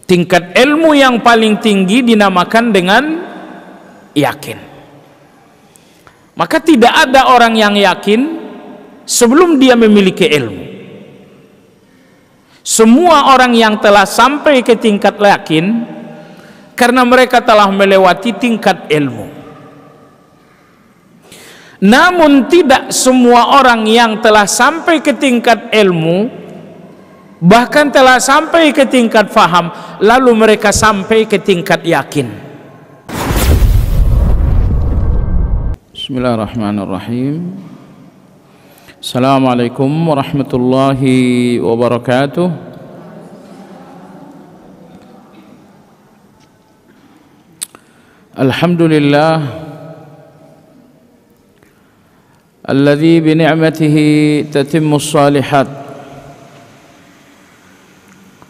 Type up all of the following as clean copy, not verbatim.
Tingkat ilmu yang paling tinggi dinamakan dengan yakin. Maka tidak ada orang yang yakin sebelum dia memiliki ilmu. Semua orang yang telah sampai ke tingkat yakin karena mereka telah melewati tingkat ilmu. Namun tidak semua orang yang telah sampai ke tingkat ilmu, bahkan telah sampai ke tingkat faham, lalu mereka sampai ke tingkat yakin. Bismillahirrahmanirrahim. Assalamualaikum warahmatullahi wabarakatuh. Alhamdulillah alladzi bi ni'matihi tatimmu shalihat.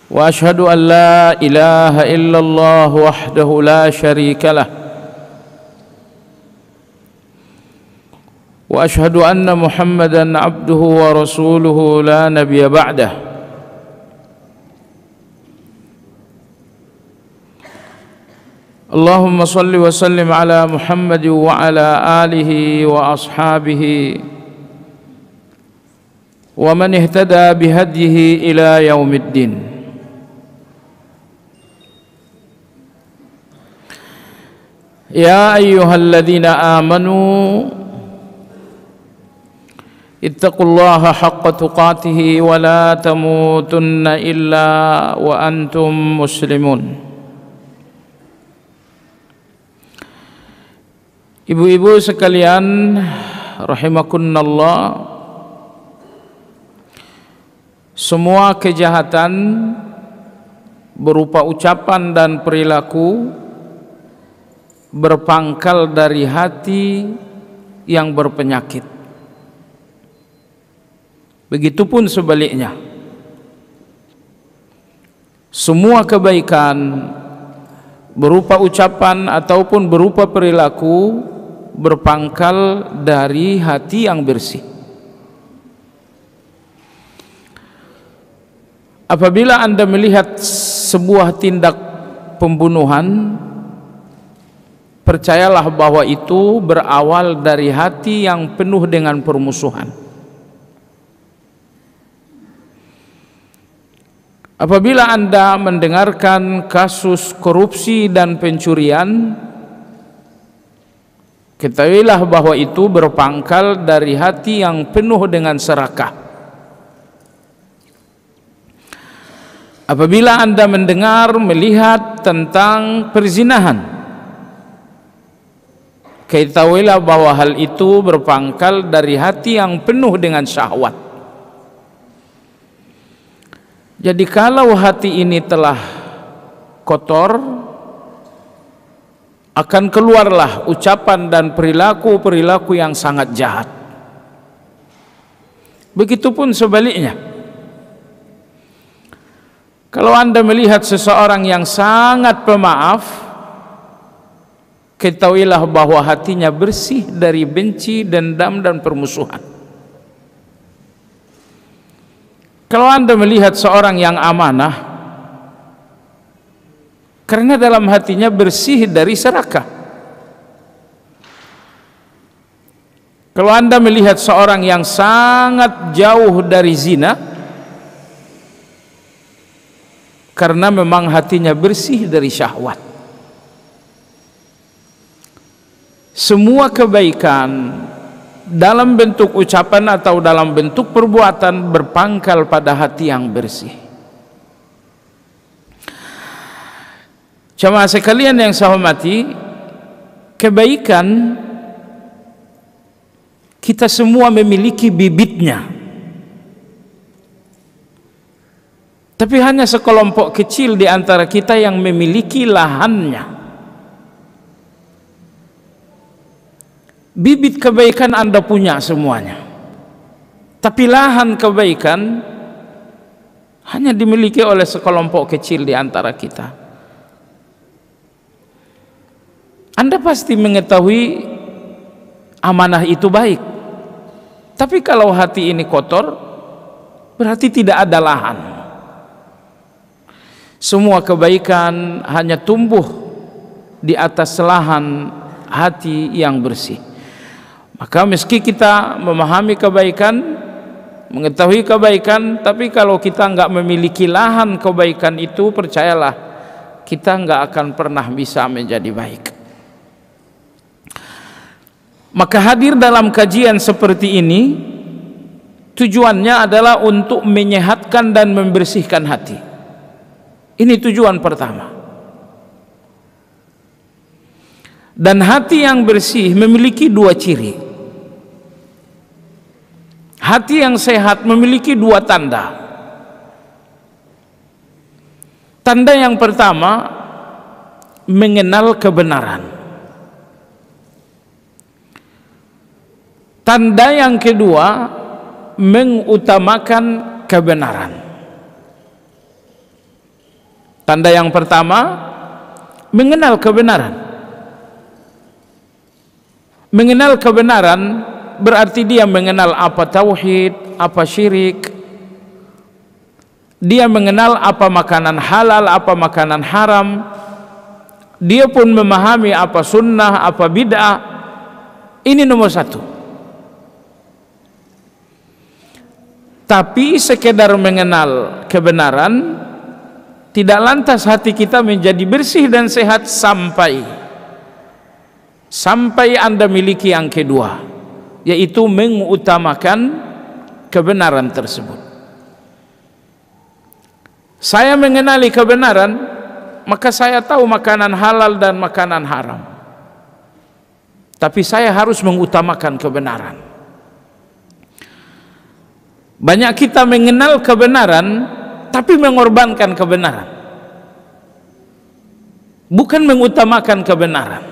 Wa ashhadu an la ilaha illallah wahdahu la syarika lah. Wa ashhadu anna Muhammadan abduhu wa rasuluhu la nabiyya ba'dah. Allahumma salli wa sallim ala Muhammad wa ala alihi wa ashabihi wa man ihtada bihadyihi ila yaumiddin. Ya ayyuhalladzina amanu ittaqullaha haqqa tuqatih wa la tamutunna illa wa antum muslimun. Ibu-ibu sekalian rahimakumullah, semua kejahatan berupa ucapan dan perilaku berpangkal dari hati yang berpenyakit. Begitupun sebaliknya, semua kebaikan berupa ucapan ataupun berupa perilaku berpangkal dari hati yang bersih. Apabila Anda melihat sebuah tindak pembunuhan, percayalah bahwa itu berawal dari hati yang penuh dengan permusuhan. Apabila Anda mendengarkan kasus korupsi dan pencurian, ketahuilah bahwa itu berpangkal dari hati yang penuh dengan serakah. Apabila Anda mendengar, melihat tentang perzinahan, ketahuilah bahwa hal itu berpangkal dari hati yang penuh dengan syahwat. Jadi kalau hati ini telah kotor, akan keluarlah ucapan dan perilaku-perilaku yang sangat jahat. Begitupun sebaliknya. Kalau Anda melihat seseorang yang sangat pemaaf, ketahuilah bahwa hatinya bersih dari benci, dendam, dan permusuhan. Kalau Anda melihat seorang yang amanah, karena dalam hatinya bersih dari serakah. Kalau Anda melihat seorang yang sangat jauh dari zina, karena memang hatinya bersih dari syahwat. Semua kebaikan dalam bentuk ucapan atau dalam bentuk perbuatan berpangkal pada hati yang bersih. Jamaah sekalian yang saya hormati, kebaikan kita semua memiliki bibitnya, tapi hanya sekelompok kecil di antara kita yang memiliki lahannya. Bibit kebaikan Anda punya semuanya, tapi lahan kebaikan hanya dimiliki oleh sekelompok kecil di antara kita. Anda pasti mengetahui amanah itu baik, tapi kalau hati ini kotor, berarti tidak ada lahan. semua kebaikan hanya tumbuh di atas lahan hati yang bersih. Maka meski kita memahami kebaikan, mengetahui kebaikan, tapi kalau kita enggak memiliki lahan kebaikan itu, percayalah kita enggak akan pernah bisa menjadi baik. Maka hadir dalam kajian seperti ini tujuannya adalah untuk menyehatkan dan membersihkan hati. Ini tujuan pertama. Dan hati yang bersih memiliki dua ciri. Hati yang sehat memiliki dua tanda. Tanda yang pertama, mengenal kebenaran. Tanda yang kedua, mengutamakan kebenaran. Tanda yang pertama, mengenal kebenaran. Mengenal kebenaran berarti dia mengenal apa tauhid, apa syirik. Dia mengenal apa makanan halal, apa makanan haram. Dia pun memahami apa sunnah, apa bid'ah. Ini nomor satu. Tapi sekedar mengenal kebenaran tidak lantas hati kita menjadi bersih dan sehat sampai Anda miliki yang kedua, yaitu mengutamakan kebenaran tersebut. Saya mengenali kebenaran, maka saya tahu makanan halal dan makanan haram. Tapi saya harus mengutamakan kebenaran. Banyak kita mengenal kebenaran tapi mengorbankan kebenaran, bukan mengutamakan kebenaran.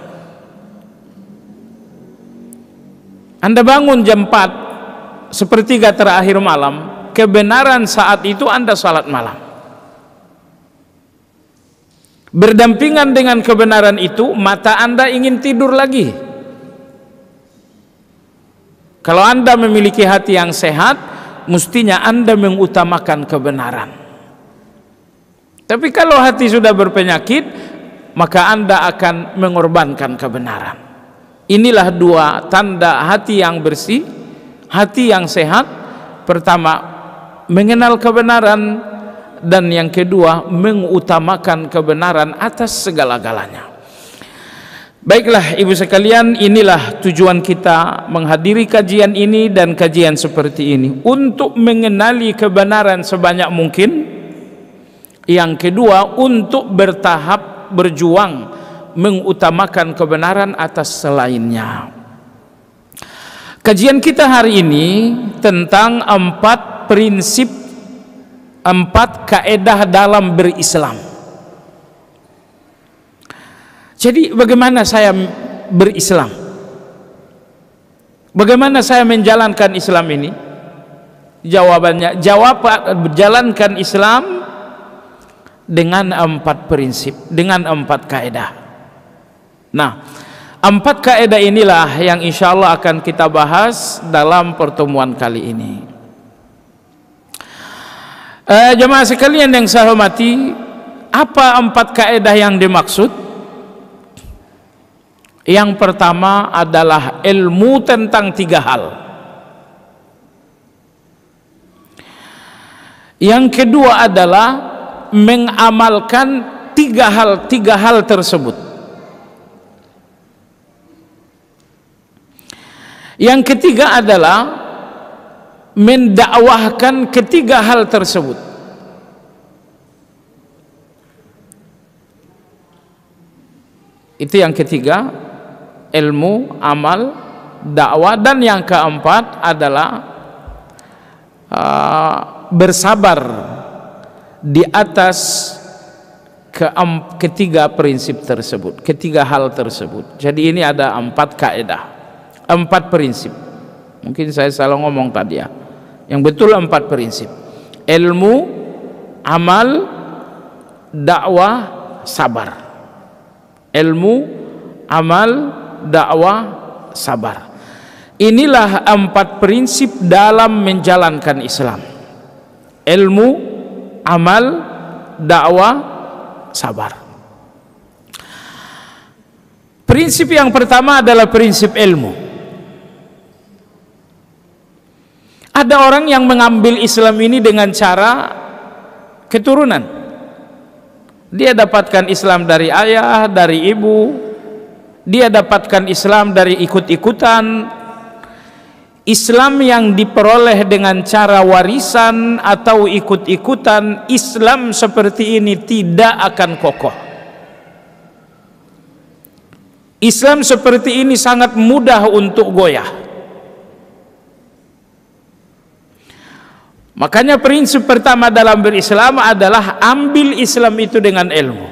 Anda bangun jam 4 sepertiga terakhir malam, kebenaran saat itu Anda salat malam. Berdampingan dengan kebenaran itu, mata Anda ingin tidur lagi. Kalau Anda memiliki hati yang sehat, mestinya Anda mengutamakan kebenaran. Tapi kalau hati sudah berpenyakit, maka Anda akan mengorbankan kebenaran. Inilah dua tanda hati yang bersih, hati yang sehat. Pertama, mengenal kebenaran, dan yang kedua, mengutamakan kebenaran atas segala-galanya. Baiklah ibu sekalian, inilah tujuan kita menghadiri kajian ini dan kajian seperti ini, untuk mengenali kebenaran sebanyak mungkin. Yang kedua, untuk bertahap berjuang mengutamakan kebenaran atas selainnya. Kajian kita hari ini tentang 4 prinsip, 4 kaedah dalam berislam. Jadi bagaimana saya berislam? Bagaimana saya menjalankan Islam ini? Jawabannya, jalankan Islam dengan 4 prinsip, dengan 4 kaedah. Nah, 4 kaedah inilah yang insya Allah akan kita bahas dalam pertemuan kali ini. Jemaah sekalian yang saya hormati, apa 4 kaedah yang dimaksud? Yang pertama adalah ilmu tentang 3 hal. Yang kedua adalah mengamalkan 3 hal tersebut. Yang ketiga adalah mendakwahkan 3 hal tersebut. Itu yang ketiga, ilmu, amal, dakwah. Dan yang keempat adalah bersabar di atas ketiga prinsip tersebut, 3 hal tersebut. Jadi ini ada 4 kaedah, 4 prinsip. Mungkin saya salah ngomong tadi ya. Yang betul 4 prinsip: ilmu, amal, dakwah, sabar. Ilmu, amal, dakwah, sabar. Inilah 4 prinsip dalam menjalankan Islam: ilmu, amal, dakwah, sabar. Prinsip yang pertama adalah prinsip ilmu. Ada orang yang mengambil Islam ini dengan cara keturunan. Dia dapatkan Islam dari ayah, dari ibu. Dia dapatkan Islam dari ikut-ikutan. Islam yang diperoleh dengan cara warisan atau ikut-ikutan, Islam seperti ini tidak akan kokoh. Islam seperti ini sangat mudah untuk goyah. Makanya prinsip pertama dalam berislam adalah ambil Islam itu dengan ilmu.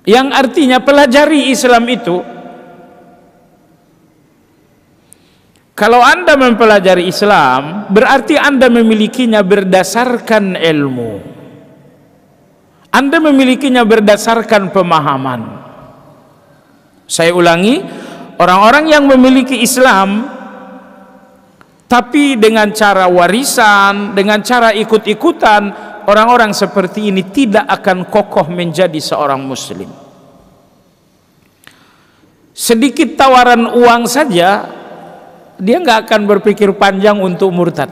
Yang artinya pelajari Islam itu. Kalau Anda mempelajari Islam, berarti Anda memilikinya berdasarkan ilmu. Anda memilikinya berdasarkan pemahaman. Saya ulangi, orang-orang yang memiliki Islam tapi dengan cara warisan, dengan cara ikut-ikutan, orang-orang seperti ini tidak akan kokoh menjadi seorang muslim. Sedikit tawaran uang saja, dia nggak akan berpikir panjang untuk murtad.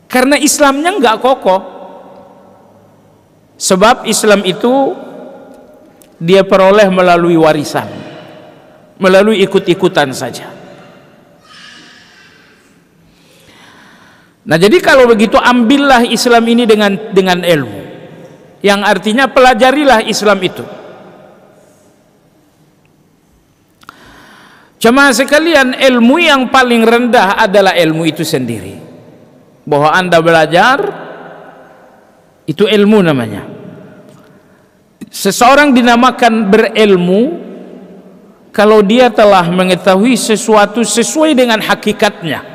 Karena Islamnya nggak kokoh. Sebab Islam itu dia peroleh melalui warisan, melalui ikut-ikutan saja. Nah, jadi kalau begitu ambillah Islam ini dengan ilmu. Yang artinya pelajarilah Islam itu. Jemaah sekalian, ilmu yang paling rendah adalah ilmu itu sendiri. Bahwa Anda belajar itu ilmu namanya. Seseorang dinamakan berilmu kalau dia telah mengetahui sesuatu sesuai dengan hakikatnya.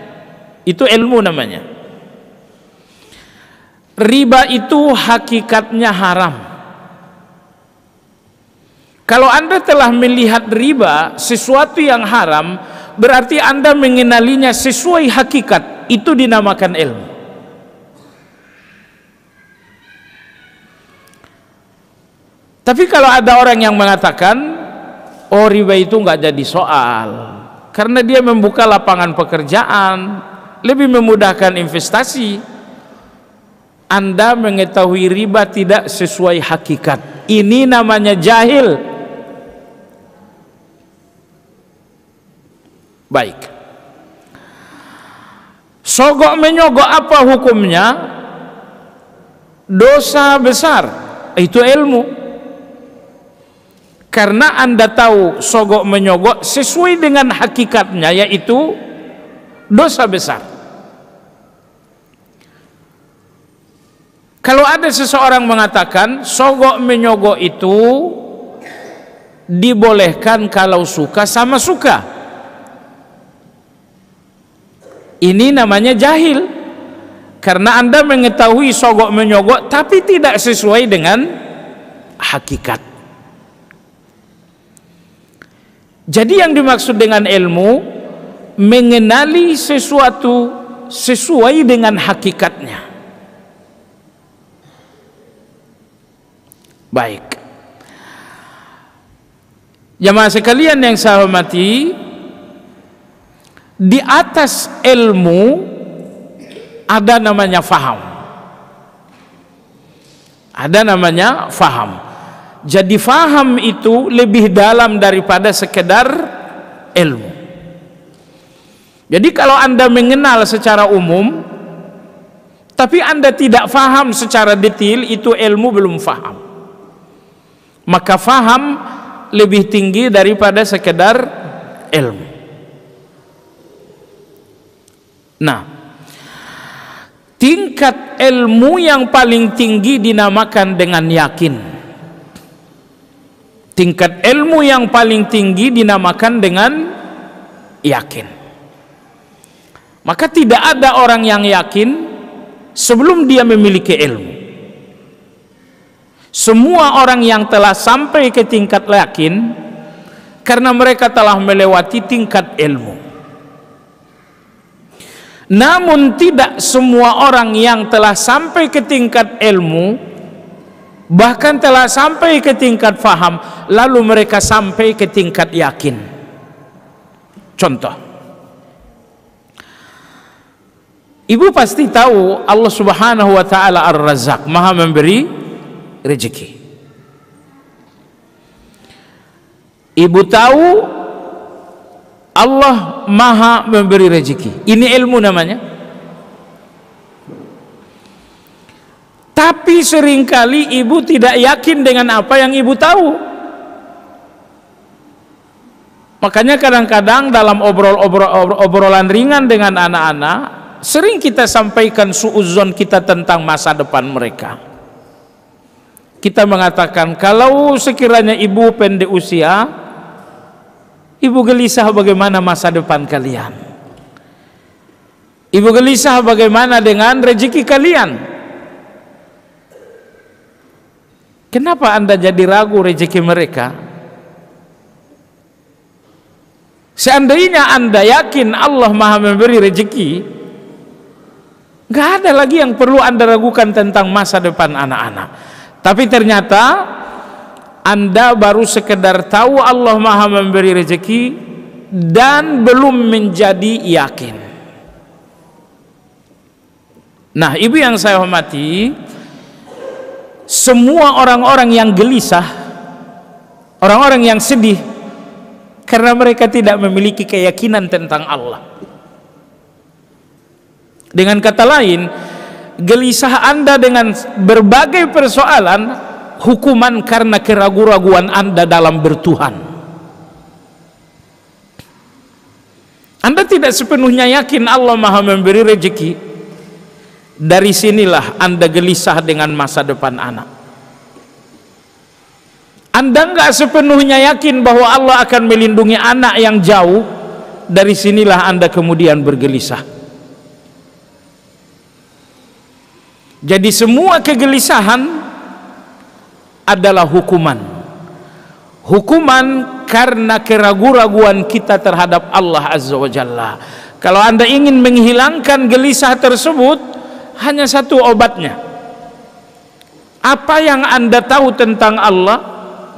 Itu ilmu namanya. Riba itu hakikatnya haram. Kalau Anda telah melihat riba, sesuatu yang haram, berarti Anda mengenalinya sesuai hakikat. Itu dinamakan ilmu. Tapi kalau ada orang yang mengatakan, oh riba itu nggak jadi soal, karena dia membuka lapangan pekerjaan, lebih memudahkan investasi. Anda mengetahui riba tidak sesuai hakikat. Ini namanya jahil. Baik. Sogok menyogok apa hukumnya? Dosa besar. Itu ilmu. Karena Anda tahu sogok menyogok sesuai dengan hakikatnya, yaitu dosa besar. Kalau ada seseorang mengatakan sogok menyogok itu dibolehkan kalau suka sama suka, ini namanya jahil. Karena Anda mengetahui sogok menyogok tapi tidak sesuai dengan hakikat. Jadi yang dimaksud dengan ilmu, mengenali sesuatu sesuai dengan hakikatnya. Baik. Jamaah sekalian yang saya hormati, di atas ilmu ada namanya faham. Ada namanya faham. Jadi faham itu lebih dalam daripada sekedar ilmu. Jadi kalau Anda mengenal secara umum tapi Anda tidak faham secara detail, itu ilmu belum faham. Maka faham lebih tinggi daripada sekedar ilmu. Nah, tingkat ilmu yang paling tinggi dinamakan dengan yakin. Tingkat ilmu yang paling tinggi dinamakan dengan yakin. Maka tidak ada orang yang yakin sebelum dia memiliki ilmu. Semua orang yang telah sampai ke tingkat yakin karena mereka telah melewati tingkat ilmu. Namun tidak semua orang yang telah sampai ke tingkat ilmu bahkan telah sampai ke tingkat faham, lalu mereka sampai ke tingkat yakin. Contoh, ibu pasti tahu Allah Subhanahu wa ta'ala Ar-Razzaq, maha memberi rezeki. Ibu tahu Allah maha memberi rezeki. Ini ilmu namanya. Tapi seringkali ibu tidak yakin dengan apa yang ibu tahu. Makanya kadang-kadang dalam obrolan ringan dengan anak-anak, sering kita sampaikan suudzon kita tentang masa depan mereka. Kita mengatakan, kalau sekiranya ibu pendek usia, ibu gelisah bagaimana masa depan kalian. Ibu gelisah bagaimana dengan rezeki kalian. Kenapa Anda jadi ragu rezeki mereka? Seandainya Anda yakin Allah maha memberi rezeki, nggak ada lagi yang perlu Anda ragukan tentang masa depan anak-anak. Tapi ternyata Anda baru sekedar tahu Allah maha memberi rezeki dan belum menjadi yakin. Nah, ibu yang saya hormati, semua orang-orang yang gelisah, orang-orang yang sedih karena mereka tidak memiliki keyakinan tentang Allah. Dengan kata lain, gelisah Anda dengan berbagai persoalan, hukuman karena keraguan-raguan Anda dalam bertuhan. Anda tidak sepenuhnya yakin Allah maha memberi rezeki. Dari sinilah Anda gelisah dengan masa depan anak. Anda nggak sepenuhnya yakin bahwa Allah akan melindungi anak yang jauh. Dari sinilah Anda kemudian bergelisah. Jadi semua kegelisahan adalah hukuman. Hukuman karena keraguan-raguan kita terhadap Allah Azza wa Jalla. Kalau Anda ingin menghilangkan gelisah tersebut, hanya satu obatnya. Apa yang Anda tahu tentang Allah,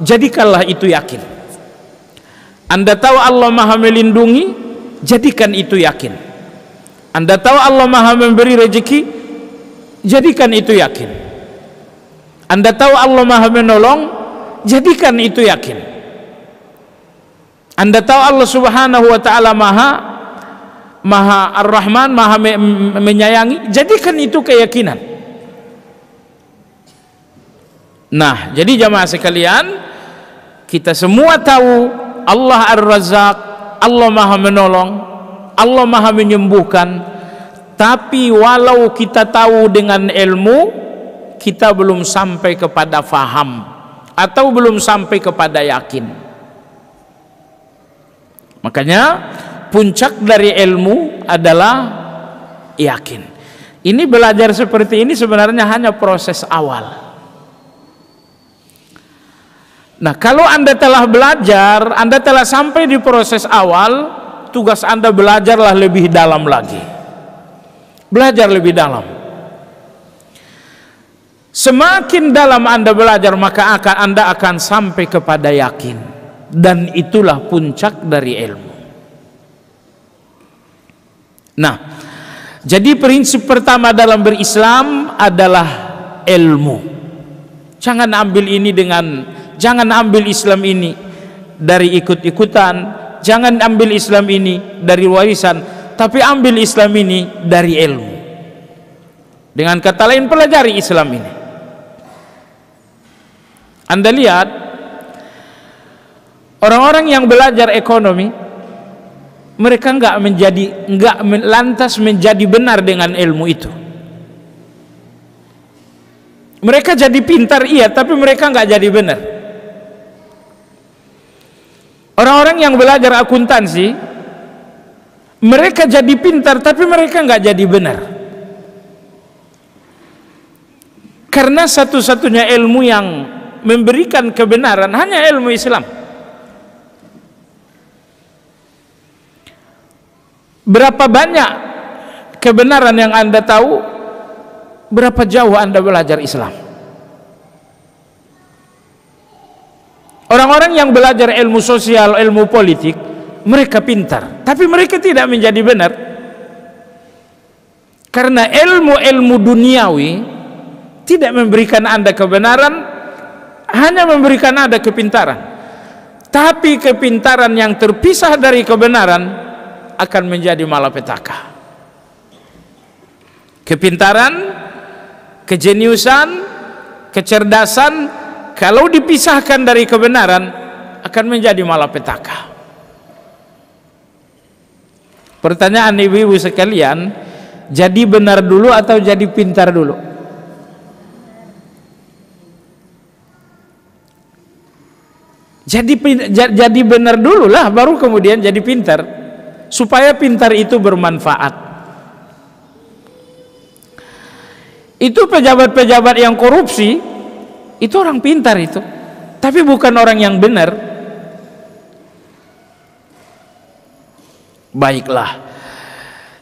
jadikanlah itu yakin. Anda tahu Allah maha melindungi, jadikan itu yakin. Anda tahu Allah maha memberi rezeki, jadikan itu yakin. Anda tahu Allah maha menolong, jadikan itu yakin. Anda tahu Allah Subhanahu wa ta'ala maha Ar-Rahman, maha menyayangi, jadikan itu keyakinan. Nah, jadi jamaah sekalian, kita semua tahu Allah Ar-Razzaq, Allah maha menolong, Allah maha menyembuhkan. Tapi walau kita tahu dengan ilmu, kita belum sampai kepada faham atau belum sampai kepada yakin. Makanya puncak dari ilmu adalah yakin. Ini belajar seperti ini sebenarnya hanya proses awal. Nah, kalau Anda telah belajar, Anda telah sampai di proses awal, tugas Anda belajarlah lebih dalam lagi. Belajar lebih dalam. Semakin dalam Anda belajar, maka Anda akan sampai kepada yakin. Dan itulah puncak dari ilmu. Nah, jadi prinsip pertama dalam berislam adalah ilmu. Jangan ambil Islam ini dari ikut-ikutan, jangan ambil Islam ini dari warisan, tapi ambil Islam ini dari ilmu. Dengan kata lain, pelajari Islam ini. Anda lihat orang-orang yang belajar ekonomi, mereka enggak lantas menjadi benar dengan ilmu itu. Mereka jadi pintar, iya, tapi mereka enggak jadi benar. Orang-orang yang belajar akuntansi, mereka jadi pintar, tapi mereka enggak jadi benar. Karena satu-satunya ilmu yang memberikan kebenaran hanya ilmu Islam. Berapa banyak kebenaran yang Anda tahu, berapa jauh Anda belajar Islam? Orang-orang yang belajar ilmu sosial, ilmu politik, mereka pintar, tapi mereka tidak menjadi benar. Karena ilmu-ilmu duniawi tidak memberikan Anda kebenaran, hanya memberikan Anda kepintaran. Tapi kepintaran yang terpisah dari kebenaran akan menjadi malapetaka. Kepintaran, kejeniusan, kecerdasan, kalau dipisahkan dari kebenaran akan menjadi malapetaka. Pertanyaan ibu-ibu sekalian, jadi benar dulu atau jadi pintar dulu? Jadi benar dulu lah, baru kemudian jadi pintar, supaya pintar itu bermanfaat. Itu pejabat-pejabat yang korupsi, itu orang pintar itu, tapi bukan orang yang benar. Baiklah,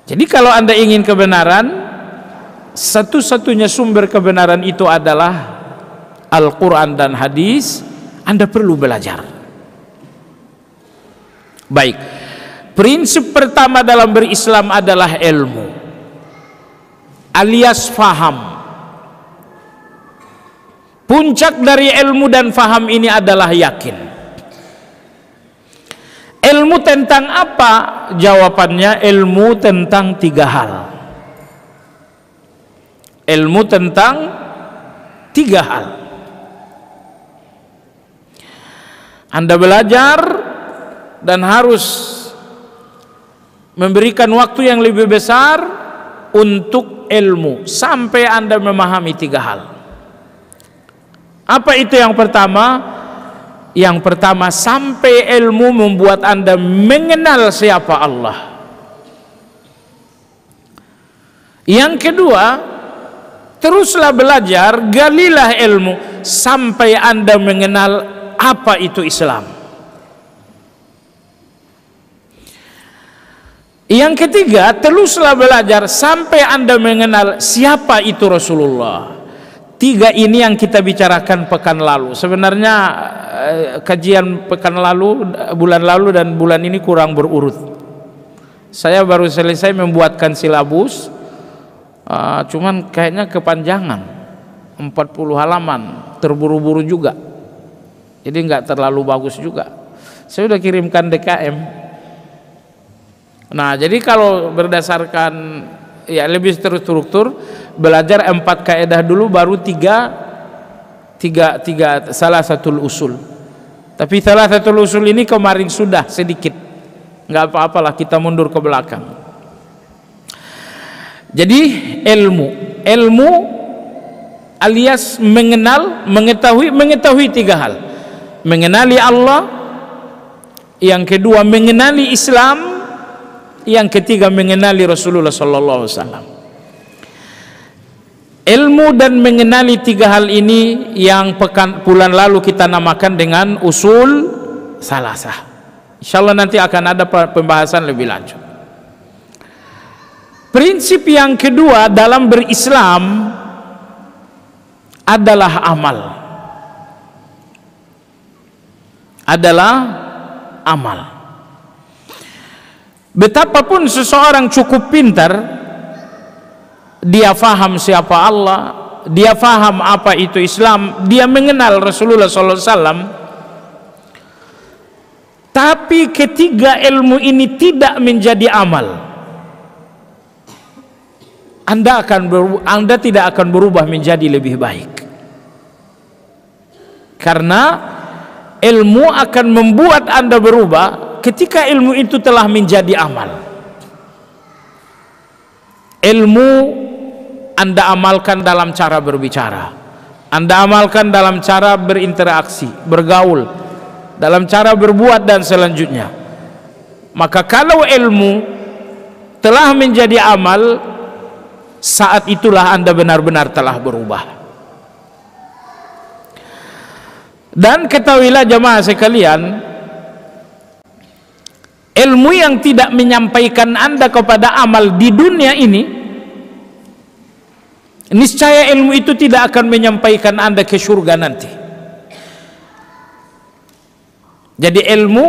jadi kalau Anda ingin kebenaran, satu-satunya sumber kebenaran itu adalah Al-Quran dan hadis. Anda perlu belajar. Baik, prinsip pertama dalam berislam adalah ilmu, alias faham. Puncak dari ilmu dan faham ini adalah yakin. Ilmu tentang apa? Jawabannya ilmu tentang 3 hal. Ilmu tentang 3 hal. Anda belajar dan harus memberikan waktu yang lebih besar untuk ilmu sampai Anda memahami 3 hal. Apa itu yang pertama? Yang pertama, sampai ilmu membuat Anda mengenal siapa Allah. Yang kedua, teruslah belajar, galilah ilmu sampai Anda mengenal apa itu Islam. Yang ketiga, teruslah belajar sampai Anda mengenal siapa itu Rasulullah. 3 ini yang kita bicarakan pekan lalu. Sebenarnya kajian pekan lalu, bulan lalu dan bulan ini kurang berurut. Saya baru selesai membuatkan silabus, cuman kayaknya kepanjangan, 40 halaman, terburu-buru juga. Jadi nggak terlalu bagus juga. Saya sudah kirimkan DKM. Nah, jadi kalau berdasarkan ya lebih terstruktur, belajar 4 kaidah dulu, baru 3 salah satu usul. Tapi salah satu usul ini kemarin sudah sedikit, nggak apa-apalah, kita mundur ke belakang. Jadi ilmu alias mengenal, mengetahui 3 hal. Mengenali Allah, yang kedua mengenali Islam, yang ketiga mengenali Rasulullah sallallahu alaihi wasallam. Ilmu dan mengenali 3 hal ini yang bulan lalu kita namakan dengan usul salasah. Insyaallah nanti akan ada pembahasan lebih lanjut. Prinsip yang kedua dalam berislam adalah amal. Betapapun seseorang cukup pintar, dia faham siapa Allah, dia faham apa itu Islam, dia mengenal Rasulullah SAW, tapi ketiga ilmu ini tidak menjadi amal, Anda tidak akan berubah menjadi lebih baik. Karena ilmu akan membuat Anda berubah ketika ilmu itu telah menjadi amal. Ilmu Anda amalkan dalam cara berbicara, Anda amalkan dalam cara berinteraksi, bergaul, dalam cara berbuat dan selanjutnya. Maka kalau ilmu telah menjadi amal, saat itulah Anda benar-benar telah berubah. Dan ketahuilah jamaah sekalian, ilmu yang tidak menyampaikan Anda kepada amal di dunia ini, niscaya ilmu itu tidak akan menyampaikan Anda ke surga nanti. Jadi ilmu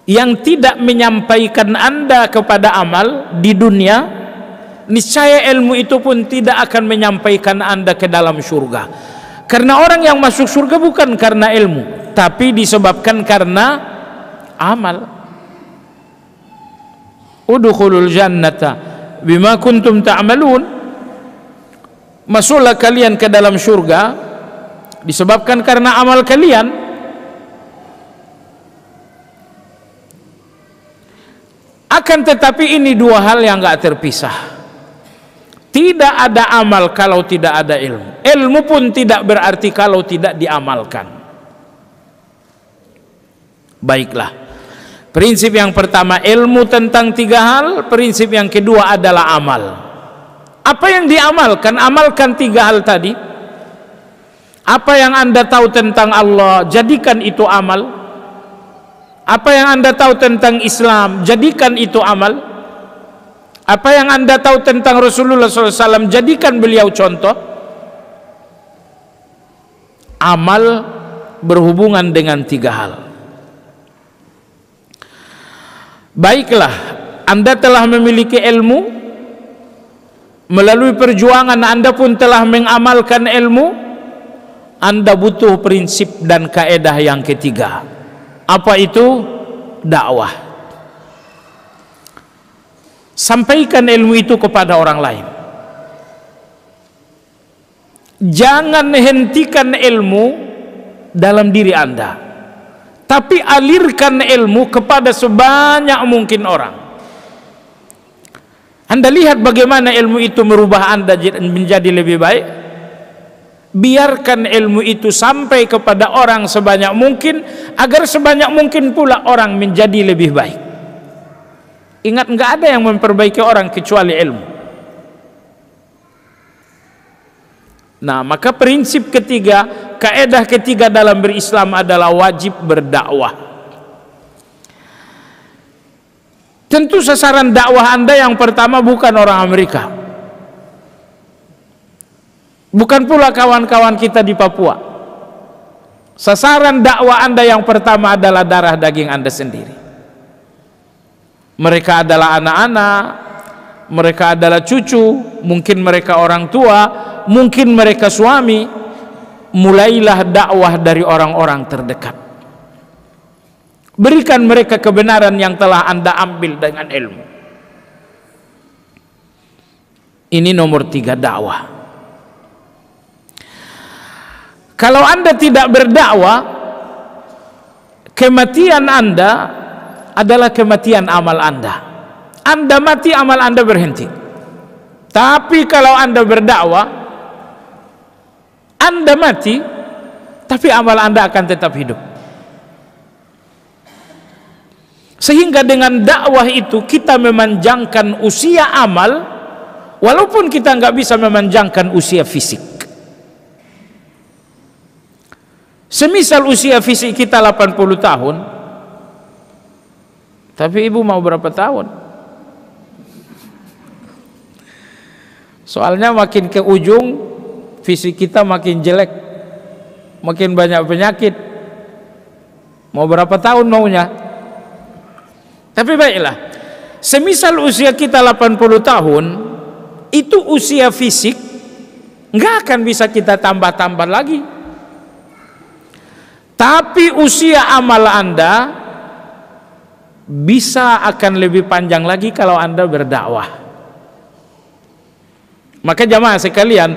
yang tidak menyampaikan Anda kepada amal di dunia, niscaya ilmu itu pun tidak akan menyampaikan Anda ke dalam surga. Karena orang yang masuk surga bukan karena ilmu, tapi disebabkan karena amal. Udkhulul jannata bima kuntum ta'malun. Masuklah kalian ke dalam surga disebabkan karena amal kalian. Akan tetapi ini dua hal yang enggak terpisah. Tidak ada amal kalau tidak ada ilmu. Ilmu pun tidak berarti kalau tidak diamalkan. Baiklah. Prinsip yang pertama ilmu tentang tiga hal. Prinsip yang kedua adalah amal. Apa yang diamalkan? Amalkan tiga hal tadi. Apa yang Anda tahu tentang Allah, jadikan itu amal. Apa yang Anda tahu tentang Islam, jadikan itu amal. Apa yang Anda tahu tentang Rasulullah SAW, jadikan beliau contoh. Amal berhubungan dengan tiga hal. Baiklah, Anda telah memiliki ilmu. Melalui perjuangan Anda pun telah mengamalkan ilmu. Anda butuh prinsip dan kaedah yang ketiga. Apa itu? Dakwah. Sampaikan ilmu itu kepada orang lain. Jangan hentikan ilmu dalam diri Anda, tapi alirkan ilmu kepada sebanyak mungkin orang. Anda lihat bagaimana ilmu itu merubah Anda menjadi lebih baik. Biarkan ilmu itu sampai kepada orang sebanyak mungkin, agar sebanyak mungkin pula orang menjadi lebih baik. Ingat, enggak ada yang memperbaiki orang kecuali ilmu. Nah, maka prinsip ketiga, kaedah ketiga dalam berislam adalah wajib berdakwah. Tentu sasaran dakwah Anda yang pertama bukan orang Amerika, bukan pula kawan-kawan kita di Papua. Sasaran dakwah Anda yang pertama adalah darah daging Anda sendiri. Mereka adalah anak-anak, mereka adalah cucu, mungkin mereka orang tua, mungkin mereka suami. Mulailah dakwah dari orang-orang terdekat. Berikan mereka kebenaran yang telah Anda ambil dengan ilmu. Ini nomor 3, dakwah. Kalau Anda tidak berdakwah, kematian Anda adalah kematian amal Anda. Anda mati, amal Anda berhenti. Tapi kalau Anda berdakwah, Anda mati, tapi amal Anda akan tetap hidup. Sehingga dengan dakwah itu kita memanjangkan usia amal, walaupun kita nggak bisa memanjangkan usia fisik. Semisal usia fisik kita 80 tahun, tapi ibu mau berapa tahun? Soalnya makin ke ujung fisik kita makin jelek, makin banyak penyakit. Mau berapa tahun maunya? Tapi baiklah, semisal usia kita 80 tahun, itu usia fisik nggak akan bisa kita tambah-tambah lagi. Tapi usia amal Anda bisa akan lebih panjang lagi kalau Anda berdakwah. Maka jamaah sekalian,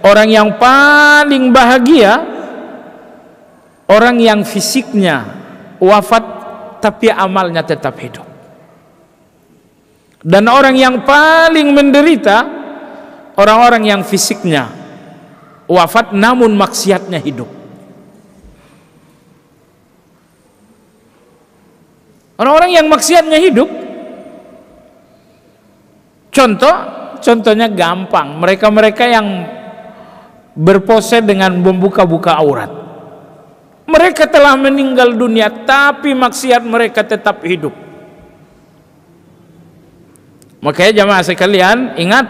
orang yang paling bahagia, orang yang fisiknya wafat tapi amalnya tetap hidup. Dan orang yang paling menderita, orang-orang yang fisiknya wafat namun maksiatnya hidup. Orang-orang yang maksiatnya hidup, contohnya gampang, mereka-mereka yang berpose dengan membuka-buka aurat. Mereka telah meninggal dunia, tapi maksiat mereka tetap hidup. Makanya jamaah sekalian, ingat,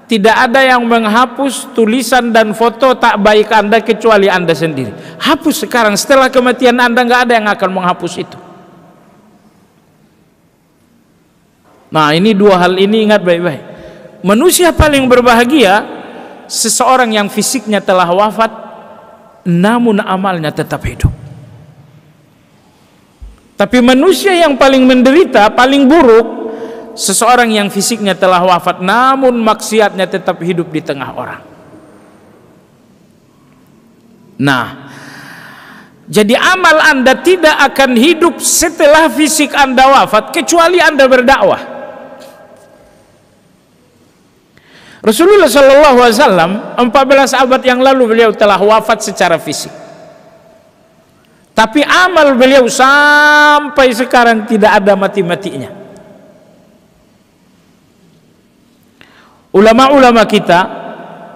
tidak ada yang menghapus tulisan dan foto tak baik Anda kecuali Anda sendiri. Hapus sekarang, setelah kematian Anda nggak ada yang akan menghapus itu. Nah, ini dua hal ini ingat baik-baik. Manusia paling berbahagia seseorang yang fisiknya telah wafat namun amalnya tetap hidup. Tapi manusia yang paling menderita, paling buruk, seseorang yang fisiknya telah wafat namun maksiatnya tetap hidup di tengah orang. Nah, jadi amal Anda tidak akan hidup setelah fisik Anda wafat kecuali Anda berdakwah. Rasulullah SAW 14 abad yang lalu beliau telah wafat secara fisik, tapi amal beliau sampai sekarang tidak ada mati-matinya. Ulama-ulama kita,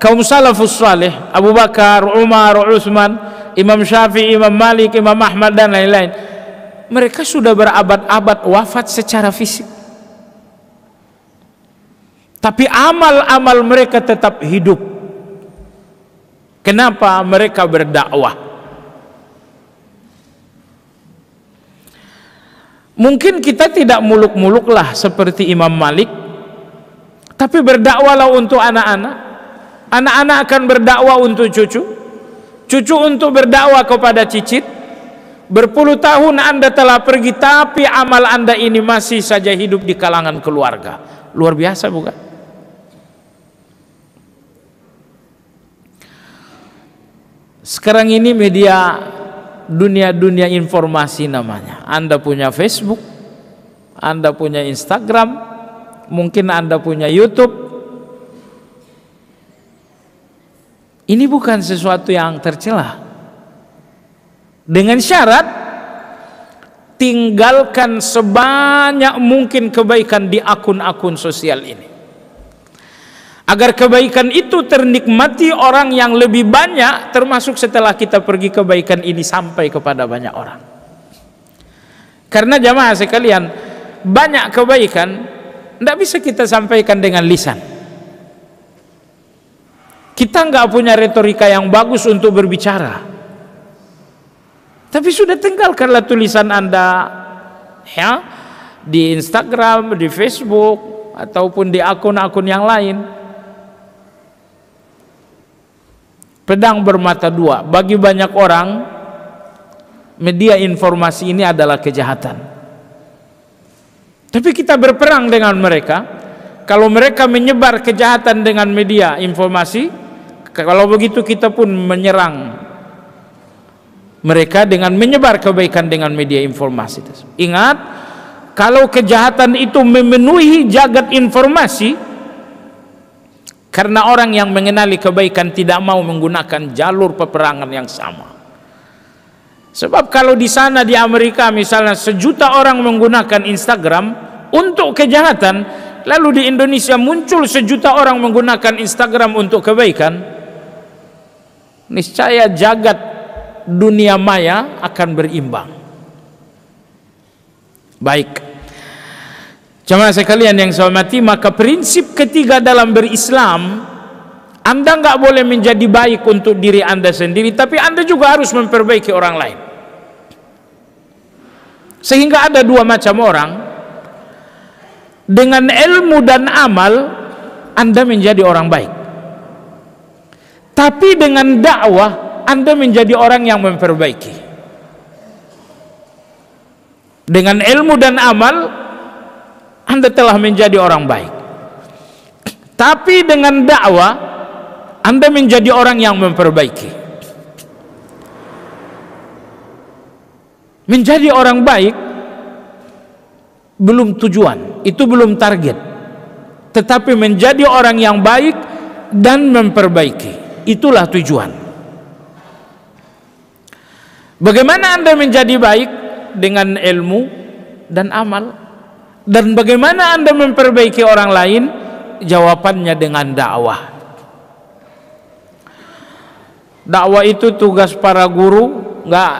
kaum salafus saleh, Abu Bakar, Umar, Utsman, Imam Syafi'i, Imam Malik, Imam Ahmad dan lain-lain, mereka sudah berabad-abad wafat secara fisik, tapi amal-amal mereka tetap hidup. Kenapa? Mereka berdakwah. Mungkin kita tidak muluk-muluklah seperti Imam Malik, tapi berdakwahlah untuk anak-anak. Anak-anak akan berdakwah untuk cucu, cucu untuk berdakwah kepada cicit. Berpuluh tahun Anda telah pergi, tapi amal Anda ini masih saja hidup di kalangan keluarga. Luar biasa bukan? Sekarang ini media, dunia informasi namanya. Anda punya Facebook, Anda punya Instagram, mungkin Anda punya YouTube. Ini bukan sesuatu yang tercela. Dengan syarat tinggalkan sebanyak mungkin kebaikan di akun-akun sosial ini, agar kebaikan itu ternikmati orang yang lebih banyak, termasuk setelah kita pergi kebaikan ini sampai kepada banyak orang. Karena jamaah sekalian, banyak kebaikan tidak bisa kita sampaikan dengan lisan. Kita nggak punya retorika yang bagus untuk berbicara, tapi sudah tinggalkanlah tulisan Anda ya di Instagram, di Facebook, ataupun di akun-akun yang lain. Pedang bermata dua. Bagi banyak orang, media informasi ini adalah kejahatan. Tapi kita berperang dengan mereka. Kalau mereka menyebar kejahatan dengan media informasi, kalau begitu kita pun menyerang mereka dengan menyebar kebaikan dengan media informasi. Ingat, kalau kejahatan itu memenuhi jagat informasi, karena orang yang mengenali kebaikan tidak mau menggunakan jalur peperangan yang sama. Sebab kalau di sana di Amerika misalnya 1 juta orang menggunakan Instagram untuk kejahatan, lalu di Indonesia muncul 1 juta orang menggunakan Instagram untuk kebaikan, niscaya jagat dunia maya akan berimbang. Baik, jemaah sekalian yang saya hormati, maka prinsip ketiga dalam berislam, Anda nggak boleh menjadi baik untuk diri Anda sendiri, tapi Anda juga harus memperbaiki orang lain. Sehingga ada dua macam orang. Dengan ilmu dan amal Anda menjadi orang baik, tapi dengan dakwah Anda menjadi orang yang memperbaiki. Dengan ilmu dan amal Anda telah menjadi orang baik, tapi dengan dakwah Anda menjadi orang yang memperbaiki. Menjadi orang baik belum tujuan, itu belum target, tetapi menjadi orang yang baik dan memperbaiki, itulah tujuan. Bagaimana Anda menjadi baik? Dengan ilmu dan amal. Dan bagaimana Anda memperbaiki orang lain? Jawabannya dengan dakwah. Dakwah itu tugas para guru, enggak,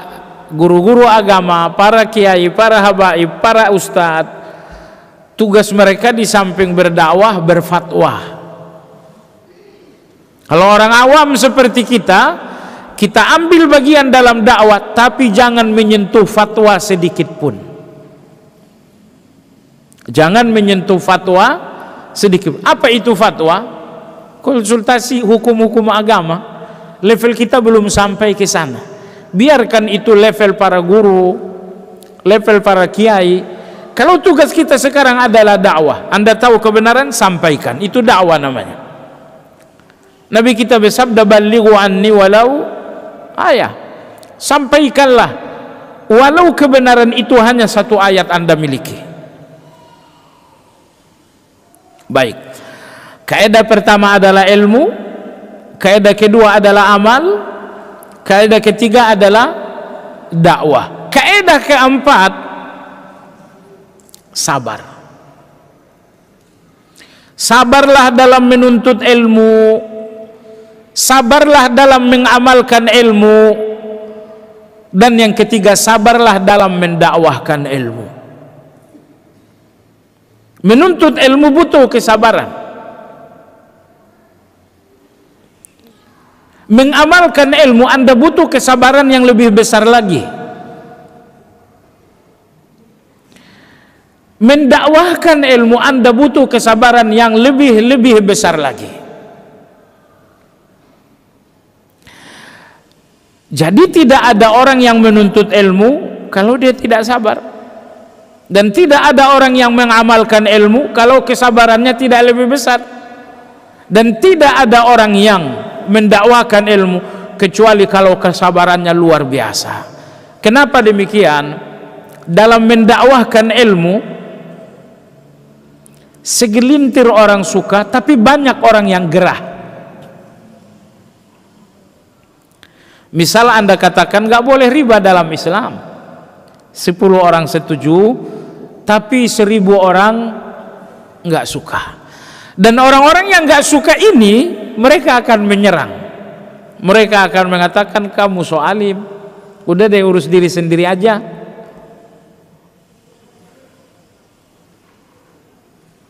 guru-guru agama, para kiai, para habaib, para ustadz. Tugas mereka di samping berdakwah, berfatwa. Kalau orang awam seperti kita ambil bagian dalam dakwah, tapi jangan menyentuh fatwa sedikit pun. Jangan menyentuh fatwa sedikit. Apa itu fatwa? Konsultasi hukum-hukum agama. Level kita belum sampai ke sana. Biarkan itu level para guru, level para kiai. Kalau tugas kita sekarang adalah dakwah, Anda tahu kebenaran, sampaikan. Itu dakwah namanya. Nabi kita bersabda, "Ballighu anni walau ayat." Sampaikanlah walau kebenaran itu hanya satu ayat Anda miliki. Baik. Kaidah pertama adalah ilmu, kaidah kedua adalah amal, kaidah ketiga adalah dakwah. Kaidah keempat, sabar. Sabarlah dalam menuntut ilmu, sabarlah dalam mengamalkan ilmu, dan yang ketiga, sabarlah dalam mendakwahkan ilmu. Menuntut ilmu butuh kesabaran. Mengamalkan ilmu Anda butuh kesabaran yang lebih besar lagi. Mendakwahkan ilmu Anda butuh kesabaran yang lebih besar lagi. Jadi tidak ada orang yang menuntut ilmu kalau dia tidak sabar, dan tidak ada orang yang mengamalkan ilmu kalau kesabarannya tidak lebih besar, dan tidak ada orang yang mendakwahkan ilmu kecuali kalau kesabarannya luar biasa. Kenapa demikian? Dalam mendakwahkan ilmu, segelintir orang suka, tapi banyak orang yang gerah. Misal Anda katakan nggak boleh riba dalam Islam, 10 orang setuju, tapi 1000 orang nggak suka. Dan orang-orang yang nggak suka ini, mereka akan menyerang. Mereka akan mengatakan, kamu so alim, udah deh urus diri sendiri aja.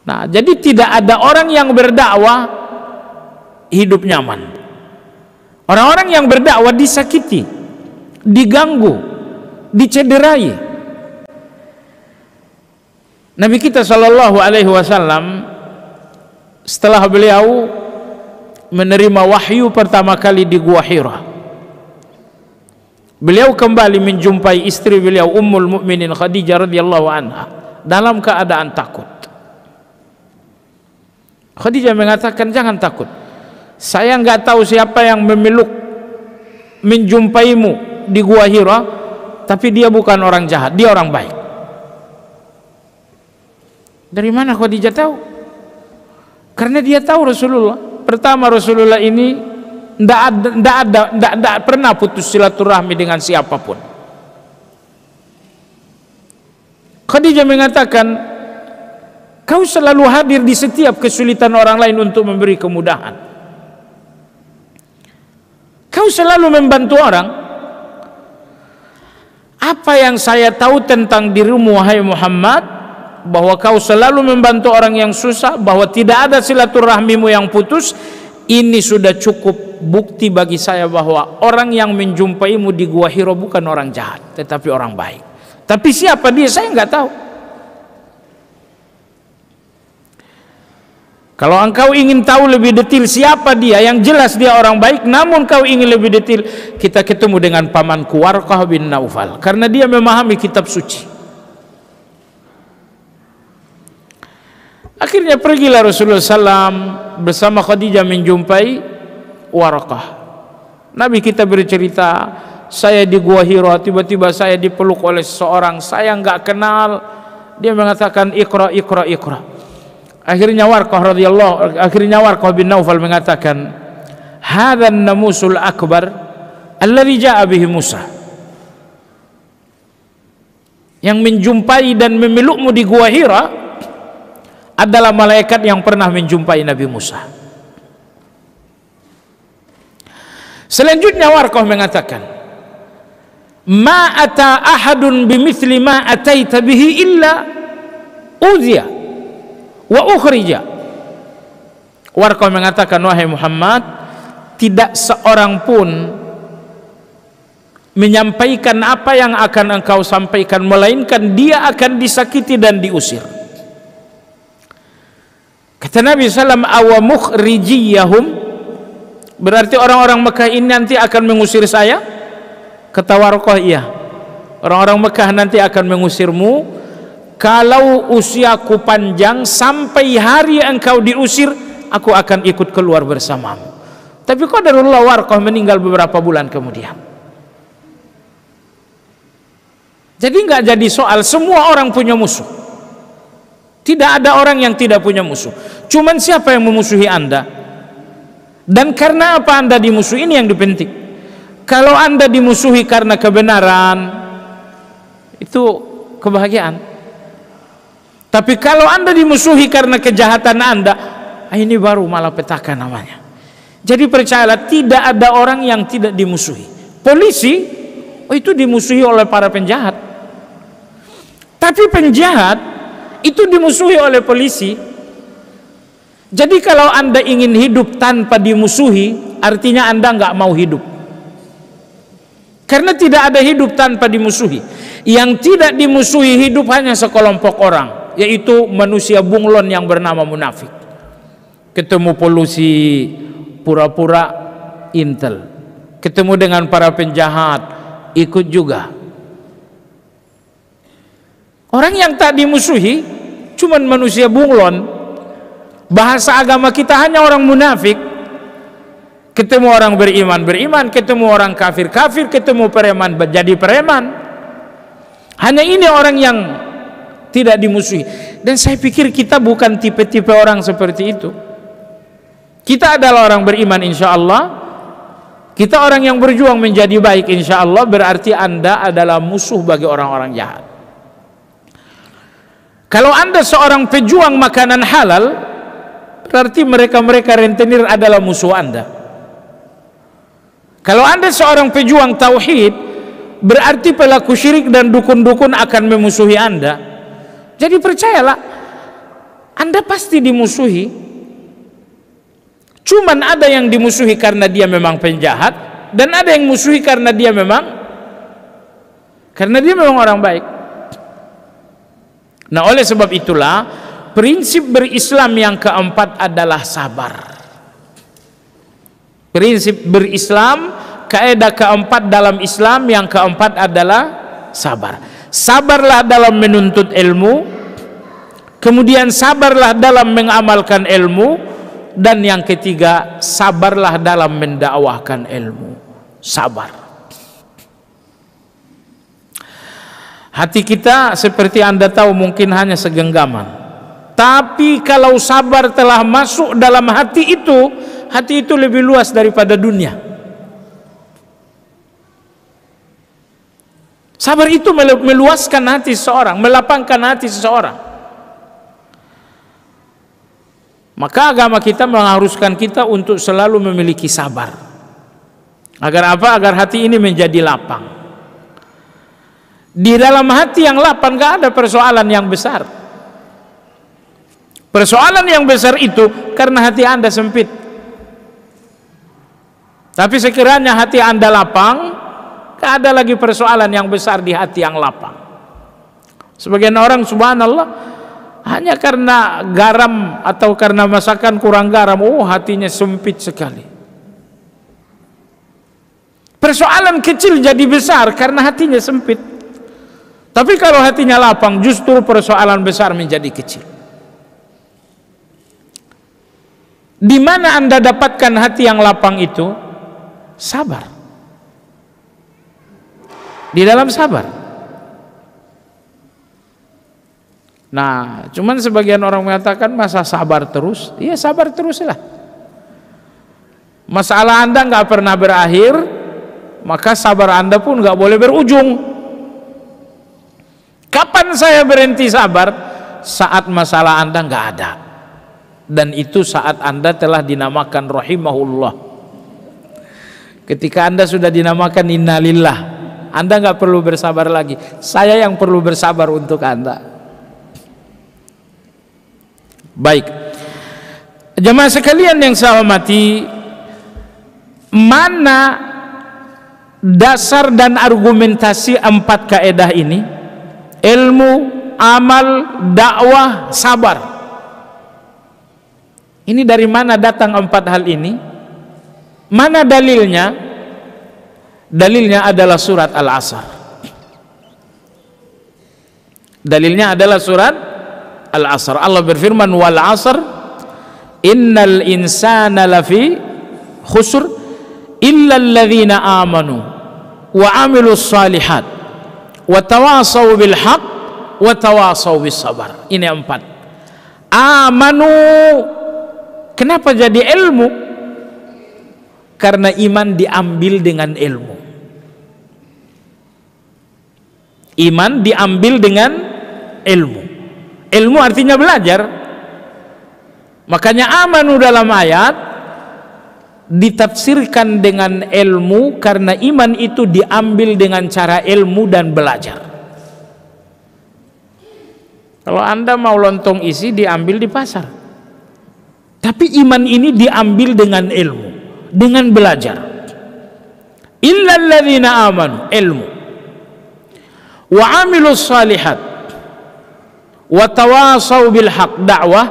Nah, jadi tidak ada orang yang berdakwah hidup nyaman. Orang-orang yang berdakwah disakiti, diganggu, dicederai. Nabi kita Shallallahu Alaihi Wasallam setelah beliau menerima wahyu pertama kali di Gua Hira, beliau kembali menjumpai istri beliau Ummul Mukminin Khadijah radhiyallahu anha dalam keadaan takut. Khadijah mengatakan, jangan takut, saya nggak tahu siapa yang memeluk menjumpaimu di Gua Hira, tapi dia bukan orang jahat, dia orang baik. Dari mana Khadijah tahu? Karena dia tahu Rasulullah. Pertama, Rasulullah ini tidak pernah putus silaturahmi dengan siapapun. Khadijah mengatakan, kau selalu hadir di setiap kesulitan orang lain untuk memberi kemudahan. Kau selalu membantu orang. Apa yang saya tahu tentang dirimu wahai Muhammad, bahwa kau selalu membantu orang yang susah, bahwa tidak ada silaturahmimu yang putus, ini sudah cukup bukti bagi saya bahwa orang yang menjumpaimu di Gua Hira bukan orang jahat, tetapi orang baik. Tapi siapa dia saya nggak tahu. Kalau engkau ingin tahu lebih detail siapa dia, yang jelas dia orang baik, namun kau ingin lebih detail, kita ketemu dengan pamanku Warqah bin Naufal, karena dia memahami kitab suci. Akhirnya pergilah Rasulullah SAW bersama Khadijah menjumpai Warqah. Nabi kita bercerita, saya di Gua Hira, tiba-tiba saya dipeluk oleh seseorang saya nggak kenal. Dia mengatakan, Iqra, Iqra, Iqra. Akhirnya Warqah bin Naufal mengatakan, hadzan namusul akbar alladzi jaa bihi Musa. Yang menjumpai dan memelukmu di Gua Hira adalah malaikat yang pernah menjumpai Nabi Musa. Selanjutnya Warqah mengatakan, ma ata ahadun bimithli ma ataita bihi illa uziya wa ukhrija. Warqah mengatakan, wahai Muhammad, tidak seorang pun menyampaikan apa yang akan engkau sampaikan, melainkan dia akan disakiti dan diusir. Kata Nabi SAW, awamukhrijiyahum, berarti orang-orang Mekah ini nanti akan mengusir saya? Kata Warqah, iya, orang-orang Mekah nanti akan mengusirmu kalau usiaku panjang sampai hari engkau diusir, aku akan ikut keluar bersamamu. Tapi qadarullah, Warqah meninggal beberapa bulan kemudian. Jadi nggak jadi soal, semua orang punya musuh. Tidak ada orang yang tidak punya musuh. Cuman siapa yang memusuhi Anda? Dan karena apa Anda dimusuhi, ini yang dipenting. Kalau Anda dimusuhi karena kebenaran, itu kebahagiaan. Tapi kalau Anda dimusuhi karena kejahatan Anda, ini baru malapetaka namanya. Jadi percayalah, tidak ada orang yang tidak dimusuhi. Polisi itu dimusuhi oleh para penjahat, tapi penjahat itu dimusuhi oleh polisi. Jadi kalau Anda ingin hidup tanpa dimusuhi, artinya Anda nggak mau hidup. Karena tidak ada hidup tanpa dimusuhi. Yang tidak dimusuhi hidup hanya sekelompok orang, yaitu manusia bunglon yang bernama munafik. Ketemu polusi, pura-pura intel. Ketemu dengan para penjahat, ikut juga. Orang yang tak dimusuhi cuman manusia bunglon. Bahasa agama kita hanya orang munafik. Ketemu orang beriman, beriman. Ketemu orang kafir, kafir. Ketemu preman, jadi preman. Hanya ini orang yang tidak dimusuhi. Dan saya pikir kita bukan tipe-tipe orang seperti itu. Kita adalah orang beriman, insya Allah. Kita orang yang berjuang menjadi baik, insya Allah. Berarti Anda adalah musuh bagi orang-orang jahat. Kalau Anda seorang pejuang makanan halal, berarti mereka-mereka rentenir adalah musuh Anda. Kalau Anda seorang pejuang tauhid, berarti pelaku syirik dan dukun-dukun akan memusuhi Anda. Jadi percayalah, Anda pasti dimusuhi. Cuman ada yang dimusuhi karena dia memang penjahat, dan ada yang musuhi karena dia memang orang baik. Nah, oleh sebab itulah prinsip berislam yang keempat adalah sabar. Prinsip berislam, kaidah keempat dalam Islam yang keempat adalah sabar. Sabarlah dalam menuntut ilmu, kemudian sabarlah dalam mengamalkan ilmu, dan yang ketiga, sabarlah dalam mendakwahkan ilmu. Sabar. Hati kita seperti Anda tahu mungkin hanya segenggaman. Tapi kalau sabar telah masuk dalam hati itu lebih luas daripada dunia. Sabar itu meluaskan hati seseorang, melapangkan hati seseorang. Maka agama kita mengharuskan kita untuk selalu memiliki sabar. Agar apa? Agar hati ini menjadi lapang. Di dalam hati yang lapang gak ada persoalan yang besar. Persoalan yang besar itu karena hati Anda sempit. Tapi sekiranya hati Anda lapang, gak ada lagi persoalan yang besar di hati yang lapang. Sebagian orang, subhanallah, hanya karena garam atau karena masakan kurang garam, hatinya sempit sekali. Persoalan kecil jadi besar karena hatinya sempit. Tapi kalau hatinya lapang, justru persoalan besar menjadi kecil. Di mana Anda dapatkan hati yang lapang itu? Sabar. Di dalam sabar. Nah, cuman sebagian orang mengatakan, masa sabar terus? Iya, sabar teruslah. Masalah Anda nggak pernah berakhir, maka sabar Anda pun nggak boleh berujung. Kapan saya berhenti sabar? Saat masalah Anda nggak ada, dan itu saat Anda telah dinamakan rahimahullah. Ketika Anda sudah dinamakan innalillah, Anda nggak perlu bersabar lagi. Saya yang perlu bersabar untuk Anda. Baik, jemaah sekalian yang saya hormati, Mana dasar dan argumentasi 4 kaidah ini? Ilmu, amal, dakwah, sabar. Ini dari mana datang 4 hal ini? Mana dalilnya? Dalilnya adalah surat Al-Asr. Dalilnya adalah surat Al-Asr. Allah berfirman, wal 'asr innal insana lafi khusr illa alladhina amanu wa 'amilus shalihat wa tawasaw bil haqq wa tawasaw bis sabar. Ini 4. Amanu. Kenapa jadi ilmu? Karena iman diambil dengan ilmu. Iman diambil dengan ilmu. Ilmu artinya belajar. Makanya amanu dalam ayat ditafsirkan dengan ilmu, karena iman itu diambil dengan cara ilmu dan belajar. Kalau Anda mau lontong isi, diambil di pasar. Tapi iman ini diambil dengan ilmu, dengan belajar. Illal ladzina amanu, ilmu, wa amilus salihat, wa tawasaw bil haq, dakwah,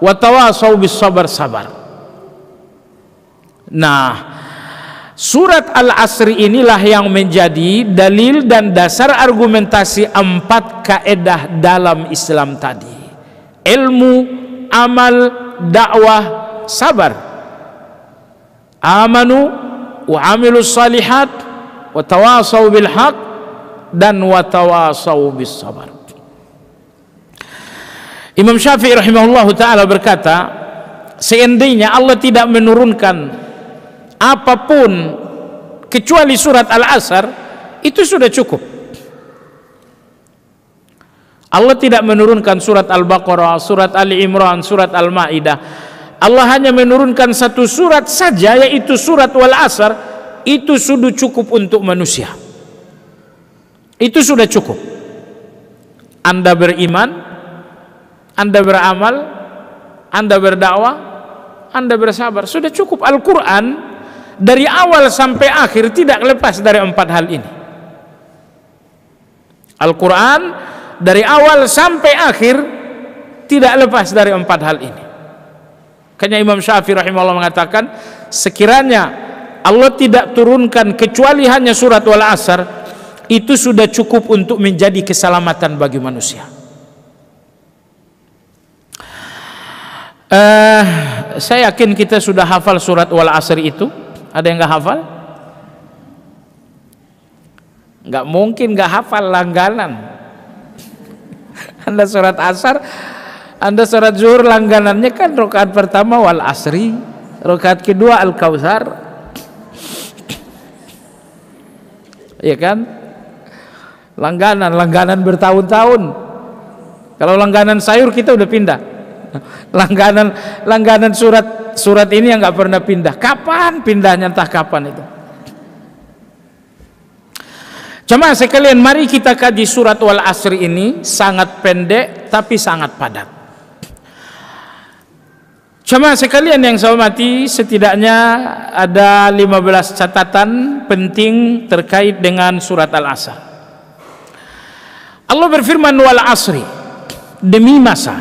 wa tawasaw bis sabar, sabar. Nah, surat Al-Asr inilah yang menjadi dalil dan dasar argumentasi 4 kaidah dalam Islam tadi. Ilmu, amal, dakwah, sabar. Amanu wa amilus salihat wa tawasaw bil haq dan wa tawasaw bis sabar. Imam Syafi'i rahimahullahu taala berkata, seandainya Allah tidak menurunkan apapun kecuali surat Al-Asr, itu sudah cukup. Allah tidak menurunkan surat Al-Baqarah, surat Ali Imran, surat Al-Maidah. Allah hanya menurunkan 1 surat saja, yaitu surat Wal-Asr. Itu sudah cukup untuk manusia. Itu sudah cukup. Anda beriman, Anda beramal, Anda berdakwah, Anda bersabar, sudah cukup. Al-Quran dari awal sampai akhir tidak lepas dari 4 hal ini. Al-Quran dari awal sampai akhir tidak lepas dari 4 hal ini. Makanya Imam Syafi'i rahimahullah mengatakan, sekiranya Allah tidak turunkan kecuali hanya surat Wal-Asr, itu sudah cukup untuk menjadi keselamatan bagi manusia. Saya yakin kita sudah hafal surat Wal-Asr itu. Ada yang nggak hafal? Nggak mungkin nggak hafal, langganan. Anda surat Asar, Anda surat Zuhur, langganannya kan rakaat pertama Wal Asri, rakaat kedua Al Kautsar, ya kan? Langganan bertahun-tahun. Kalau langganan sayur kita udah pindah. Langganan surat ini yang nggak pernah pindah. Kapan pindahnya, entah kapan itu. Jemaah sekalian, mari kita kaji surat Wal Asr ini. Sangat pendek tapi sangat padat. Jemaah sekalian yang saya hormati, setidaknya ada 15 catatan penting terkait dengan surat Al Asr. Allah berfirman, Wal Asri, demi masa,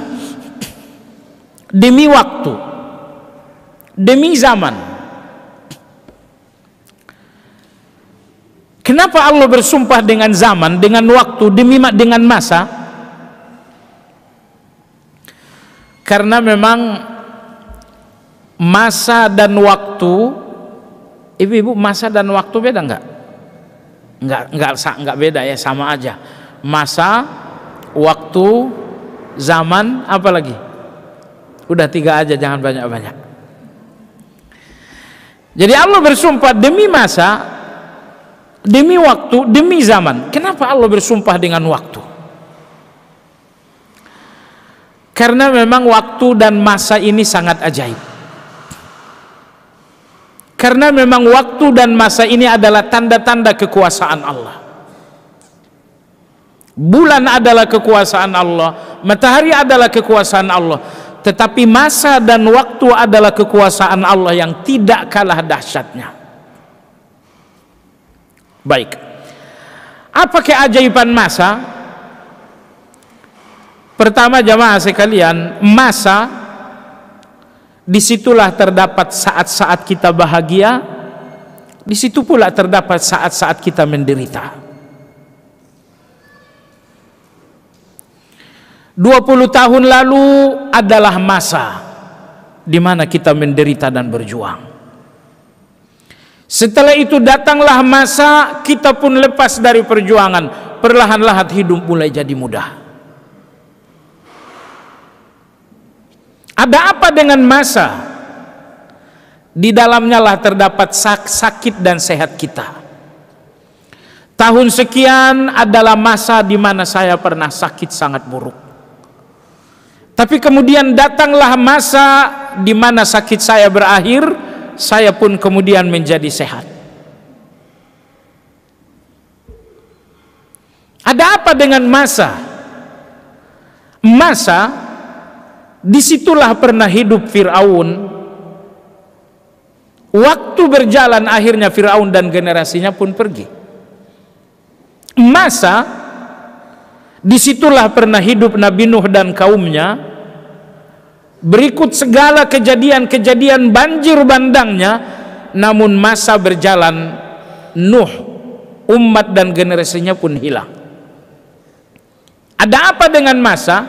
demi waktu, demi zaman. Kenapa Allah bersumpah dengan zaman, dengan waktu, dengan masa? Karena memang masa dan waktu, ibu-ibu, masa dan waktu beda enggak? Enggak beda ya, sama aja. Masa, waktu, zaman, apa lagi? Udah 3 aja, jangan banyak-banyak. Jadi Allah bersumpah demi masa, demi waktu, demi zaman. Kenapa Allah bersumpah dengan waktu? Karena memang waktu dan masa ini sangat ajaib. Karena memang waktu dan masa ini adalah tanda-tanda kekuasaan Allah. Bulan adalah kekuasaan Allah, matahari adalah kekuasaan Allah, tetapi masa dan waktu adalah kekuasaan Allah yang tidak kalah dahsyatnya. Baik, apa keajaiban masa? Pertama jamaah sekalian, masa disitulah terdapat saat-saat kita bahagia, disitu pula terdapat saat-saat kita menderita. 20 tahun lalu adalah masa di mana kita menderita dan berjuang. Setelah itu datanglah masa kita pun lepas dari perjuangan, perlahan-lahan hidup mulai jadi mudah. Ada apa dengan masa? Di dalamnya lah terdapat sakit dan sehat kita. Tahun sekian adalah masa di mana saya pernah sakit sangat buruk. Tapi kemudian datanglah masa di mana sakit saya berakhir, saya pun kemudian menjadi sehat. Ada apa dengan masa? Masa disitulah pernah hidup Fir'aun. Waktu berjalan akhirnya Fir'aun dan generasinya pun pergi. Masa disitulah pernah hidup Nabi Nuh dan kaumnya. Berikut segala kejadian-kejadian banjir bandangnya, namun masa berjalan, Nuh, umat dan generasinya pun hilang. Ada apa dengan masa?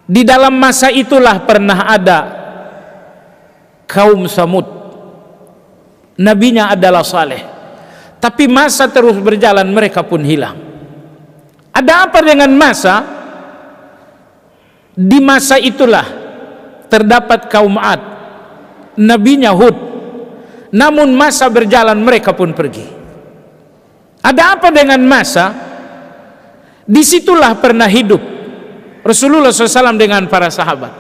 Di dalam masa itulah pernah ada kaum Samud, nabinya adalah Saleh, tapi masa terus berjalan, mereka pun hilang. Ada apa dengan masa? Di masa itulah terdapat kaum Ad, nabinya Hud, namun masa berjalan, mereka pun pergi. Ada apa dengan masa? Disitulah pernah hidup Rasulullah SAW dengan para sahabat,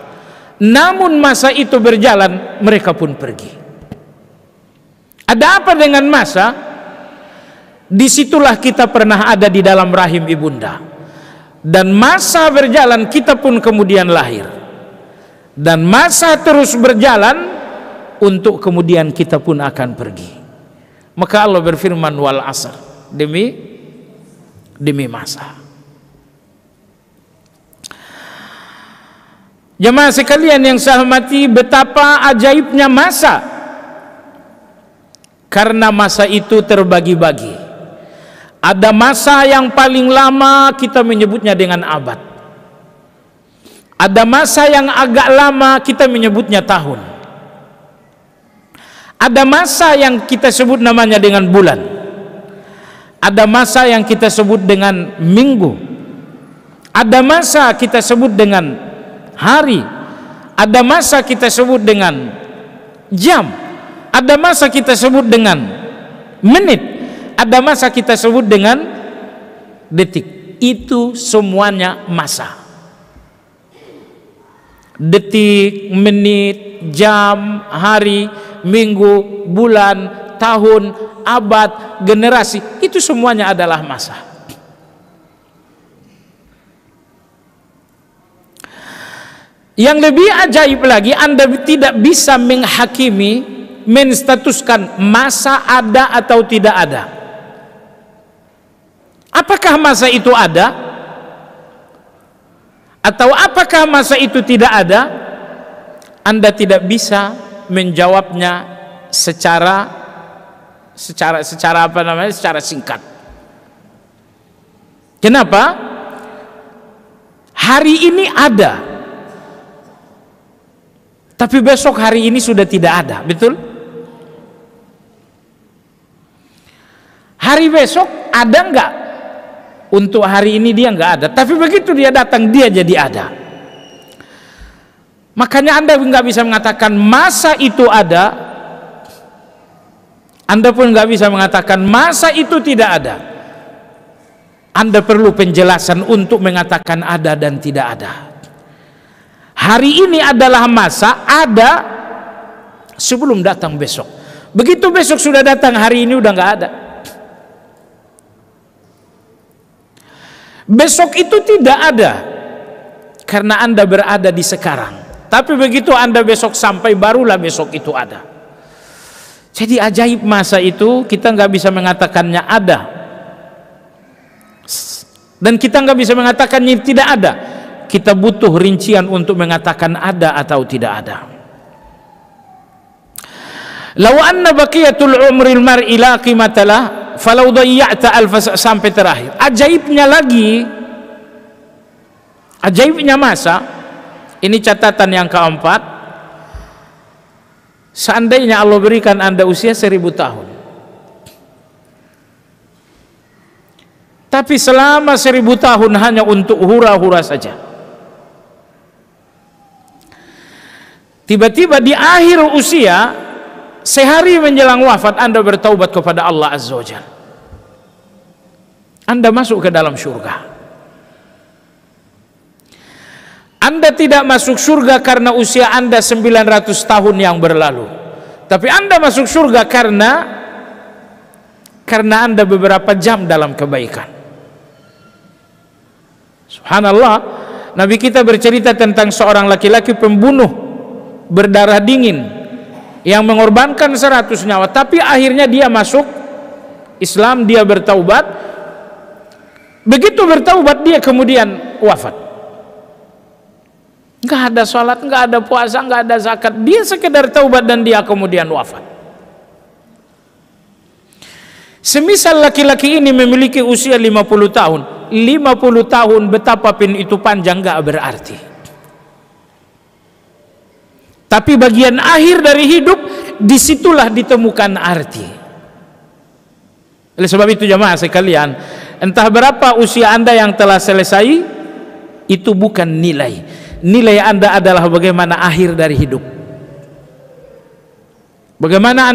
namun masa itu berjalan, mereka pun pergi. Ada apa dengan masa? Disitulah kita pernah ada di dalam rahim ibunda, dan masa berjalan, kita pun kemudian lahir, dan masa terus berjalan untuk kemudian kita pun akan pergi. Maka Allah berfirman, wal asr, demi masa. Jemaah sekalian yang saya hormati, betapa ajaibnya masa. Karena masa itu terbagi-bagi. Ada masa yang paling lama, kita menyebutnya dengan abad. Ada masa yang agak lama, kita menyebutnya tahun. Ada masa yang kita sebut namanya dengan bulan. Ada masa yang kita sebut dengan minggu. Ada masa kita sebut dengan hari. Ada masa kita sebut dengan jam. Ada masa kita sebut dengan menit. Ada masa kita sebut dengan detik. Itu semuanya masa. Detik, menit, jam, hari, minggu, bulan, tahun, abad, generasi, itu semuanya adalah masa. Yang lebih ajaib lagi, Anda tidak bisa menghakimi, menstatuskan masa ada atau tidak ada. Apakah masa itu ada? Atau apakah masa itu tidak ada? Anda tidak bisa menjawabnya secara singkat. Kenapa? Hari ini ada, tapi besok hari ini sudah tidak ada, betul? Hari besok ada enggak? Untuk hari ini dia enggak ada, tapi begitu dia datang, dia jadi ada. Makanya Anda enggak bisa mengatakan masa itu ada, Anda pun enggak bisa mengatakan masa itu tidak ada. Anda perlu penjelasan untuk mengatakan ada dan tidak ada. Hari ini adalah masa ada sebelum datang besok. Begitu besok sudah datang, hari ini udah nggak ada. Besok itu tidak ada karena Anda berada di sekarang. Tapi begitu Anda besok sampai, barulah besok itu ada. Jadi ajaib masa itu kita nggak bisa mengatakannya ada, dan kita nggak bisa mengatakannya tidak ada. Kita butuh rincian untuk mengatakan ada atau tidak ada. Law anna baqiyatul umril mar'i la qimatalah falau dayya'ta sampai terakhir. Ajaibnya lagi, ajaibnya masa, ini catatan yang keempat. Seandainya Allah berikan Anda usia 1000 tahun, tapi selama 1000 tahun hanya untuk hura-hura saja, tiba-tiba di akhir usia, sehari menjelang wafat, Anda bertaubat kepada Allah Azza wa Jalla, Anda masuk ke dalam surga. Anda tidak masuk surga karena usia Anda 900 tahun yang berlalu, tapi Anda masuk surga karena Anda beberapa jam dalam kebaikan. Subhanallah, Nabi kita bercerita tentang seorang laki-laki pembunuh berdarah dingin yang mengorbankan 100 nyawa, tapi akhirnya dia masuk Islam, dia bertaubat. Begitu bertaubat, dia kemudian wafat. Nggak ada sholat, nggak ada puasa, nggak ada zakat, dia sekedar taubat dan dia kemudian wafat. Semisal laki-laki ini memiliki usia 50 tahun, 50 tahun betapapun itu panjang nggak berarti. Tapi bagian akhir dari hidup, disitulah ditemukan arti. Oleh sebab itu jamaah sekalian, entah berapa usia Anda yang telah selesai, itu bukan nilai. Nilai Anda adalah bagaimana akhir dari hidup. Bagaimana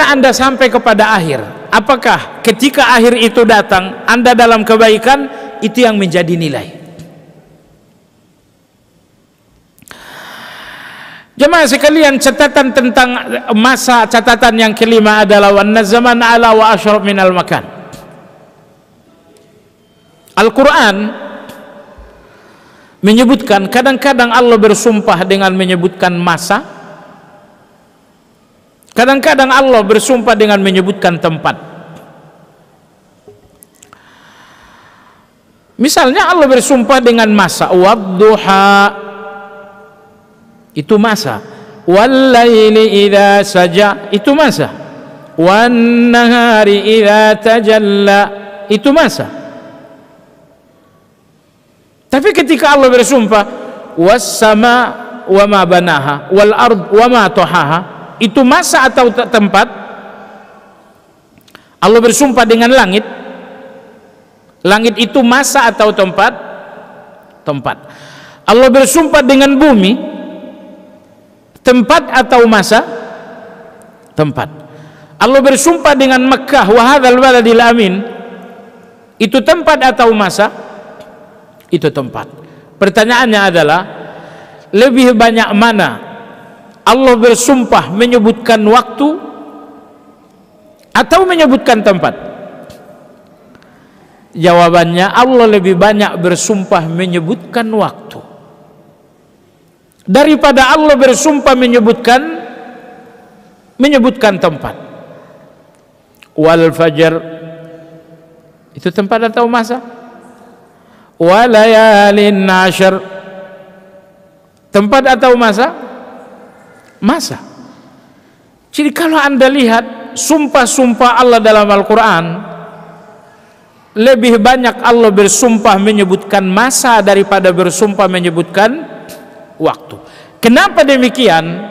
Anda sampai kepada akhir. Apakah ketika akhir itu datang Anda dalam kebaikan, itu yang menjadi nilai. Jemaah sekalian, catatan tentang masa, catatan yang kelima adalah wanna zaman ala wa asyraf minal makan. Al-Quran menyebutkan, kadang-kadang Allah bersumpah dengan menyebutkan masa, kadang-kadang Allah bersumpah dengan menyebutkan tempat. Misalnya Allah bersumpah dengan masa, wadduha, itu masa, wallaili idza saja, itu masa, wan nahari idza tajalla, itu masa. Tapi ketika Allah bersumpah was-sama wa ma banaha wal ard wa ma tahaha, itu masa atau tempat? Allah bersumpah dengan langit. Langit itu masa atau tempat? Tempat. Allah bersumpah dengan bumi, tempat atau masa? Tempat. Allah bersumpah dengan Mekah, wa hadzal baladil amin, itu tempat atau masa? Itu tempat. Pertanyaannya adalah, lebih banyak mana Allah bersumpah menyebutkan waktu atau menyebutkan tempat? Jawabannya, Allah lebih banyak bersumpah menyebutkan waktu daripada Allah bersumpah menyebutkan tempat. Wal fajr, itu tempat atau masa? Walayalin nashr, tempat atau masa? Masa. Jadi kalau Anda lihat sumpah-sumpah Allah dalam Al-Quran, lebih banyak Allah bersumpah menyebutkan masa daripada bersumpah menyebutkan waktu. Kenapa demikian?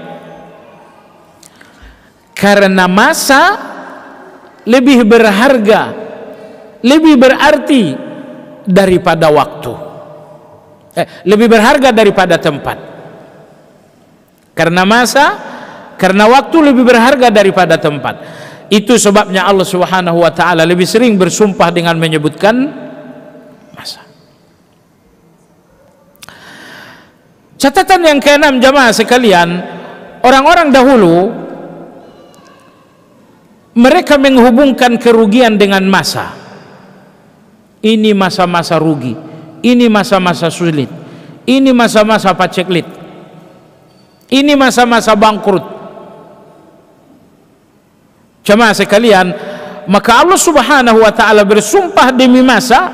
Karena masa lebih berharga, lebih berarti daripada waktu, lebih berharga daripada tempat. Karena masa, karena waktu lebih berharga daripada tempat. Itu sebabnya Allah Subhanahu wa taala lebih sering bersumpah dengan menyebutkan masa. Catatan yang keenam jamaah sekalian, orang-orang dahulu mereka menghubungkan kerugian dengan masa. Ini masa-masa rugi, ini masa-masa sulit, ini masa-masa paceklik, ini masa-masa bangkrut, Jemaah sekalian, maka Allah Subhanahu wa taala bersumpah demi masa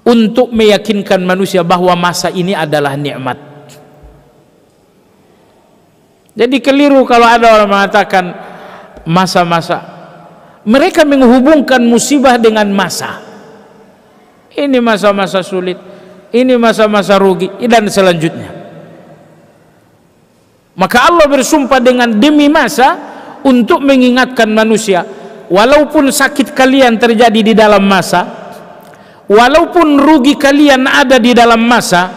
untuk meyakinkan manusia bahwa masa ini adalah nikmat. Jadi keliru kalau ada orang mengatakan masa-masa. Mereka menghubungkan musibah dengan masa. Ini masa-masa sulit, ini masa-masa rugi, dan selanjutnya. Maka Allah bersumpah dengan demi masa untuk mengingatkan manusia, walaupun sakit kalian terjadi di dalam masa, walaupun rugi kalian ada di dalam masa,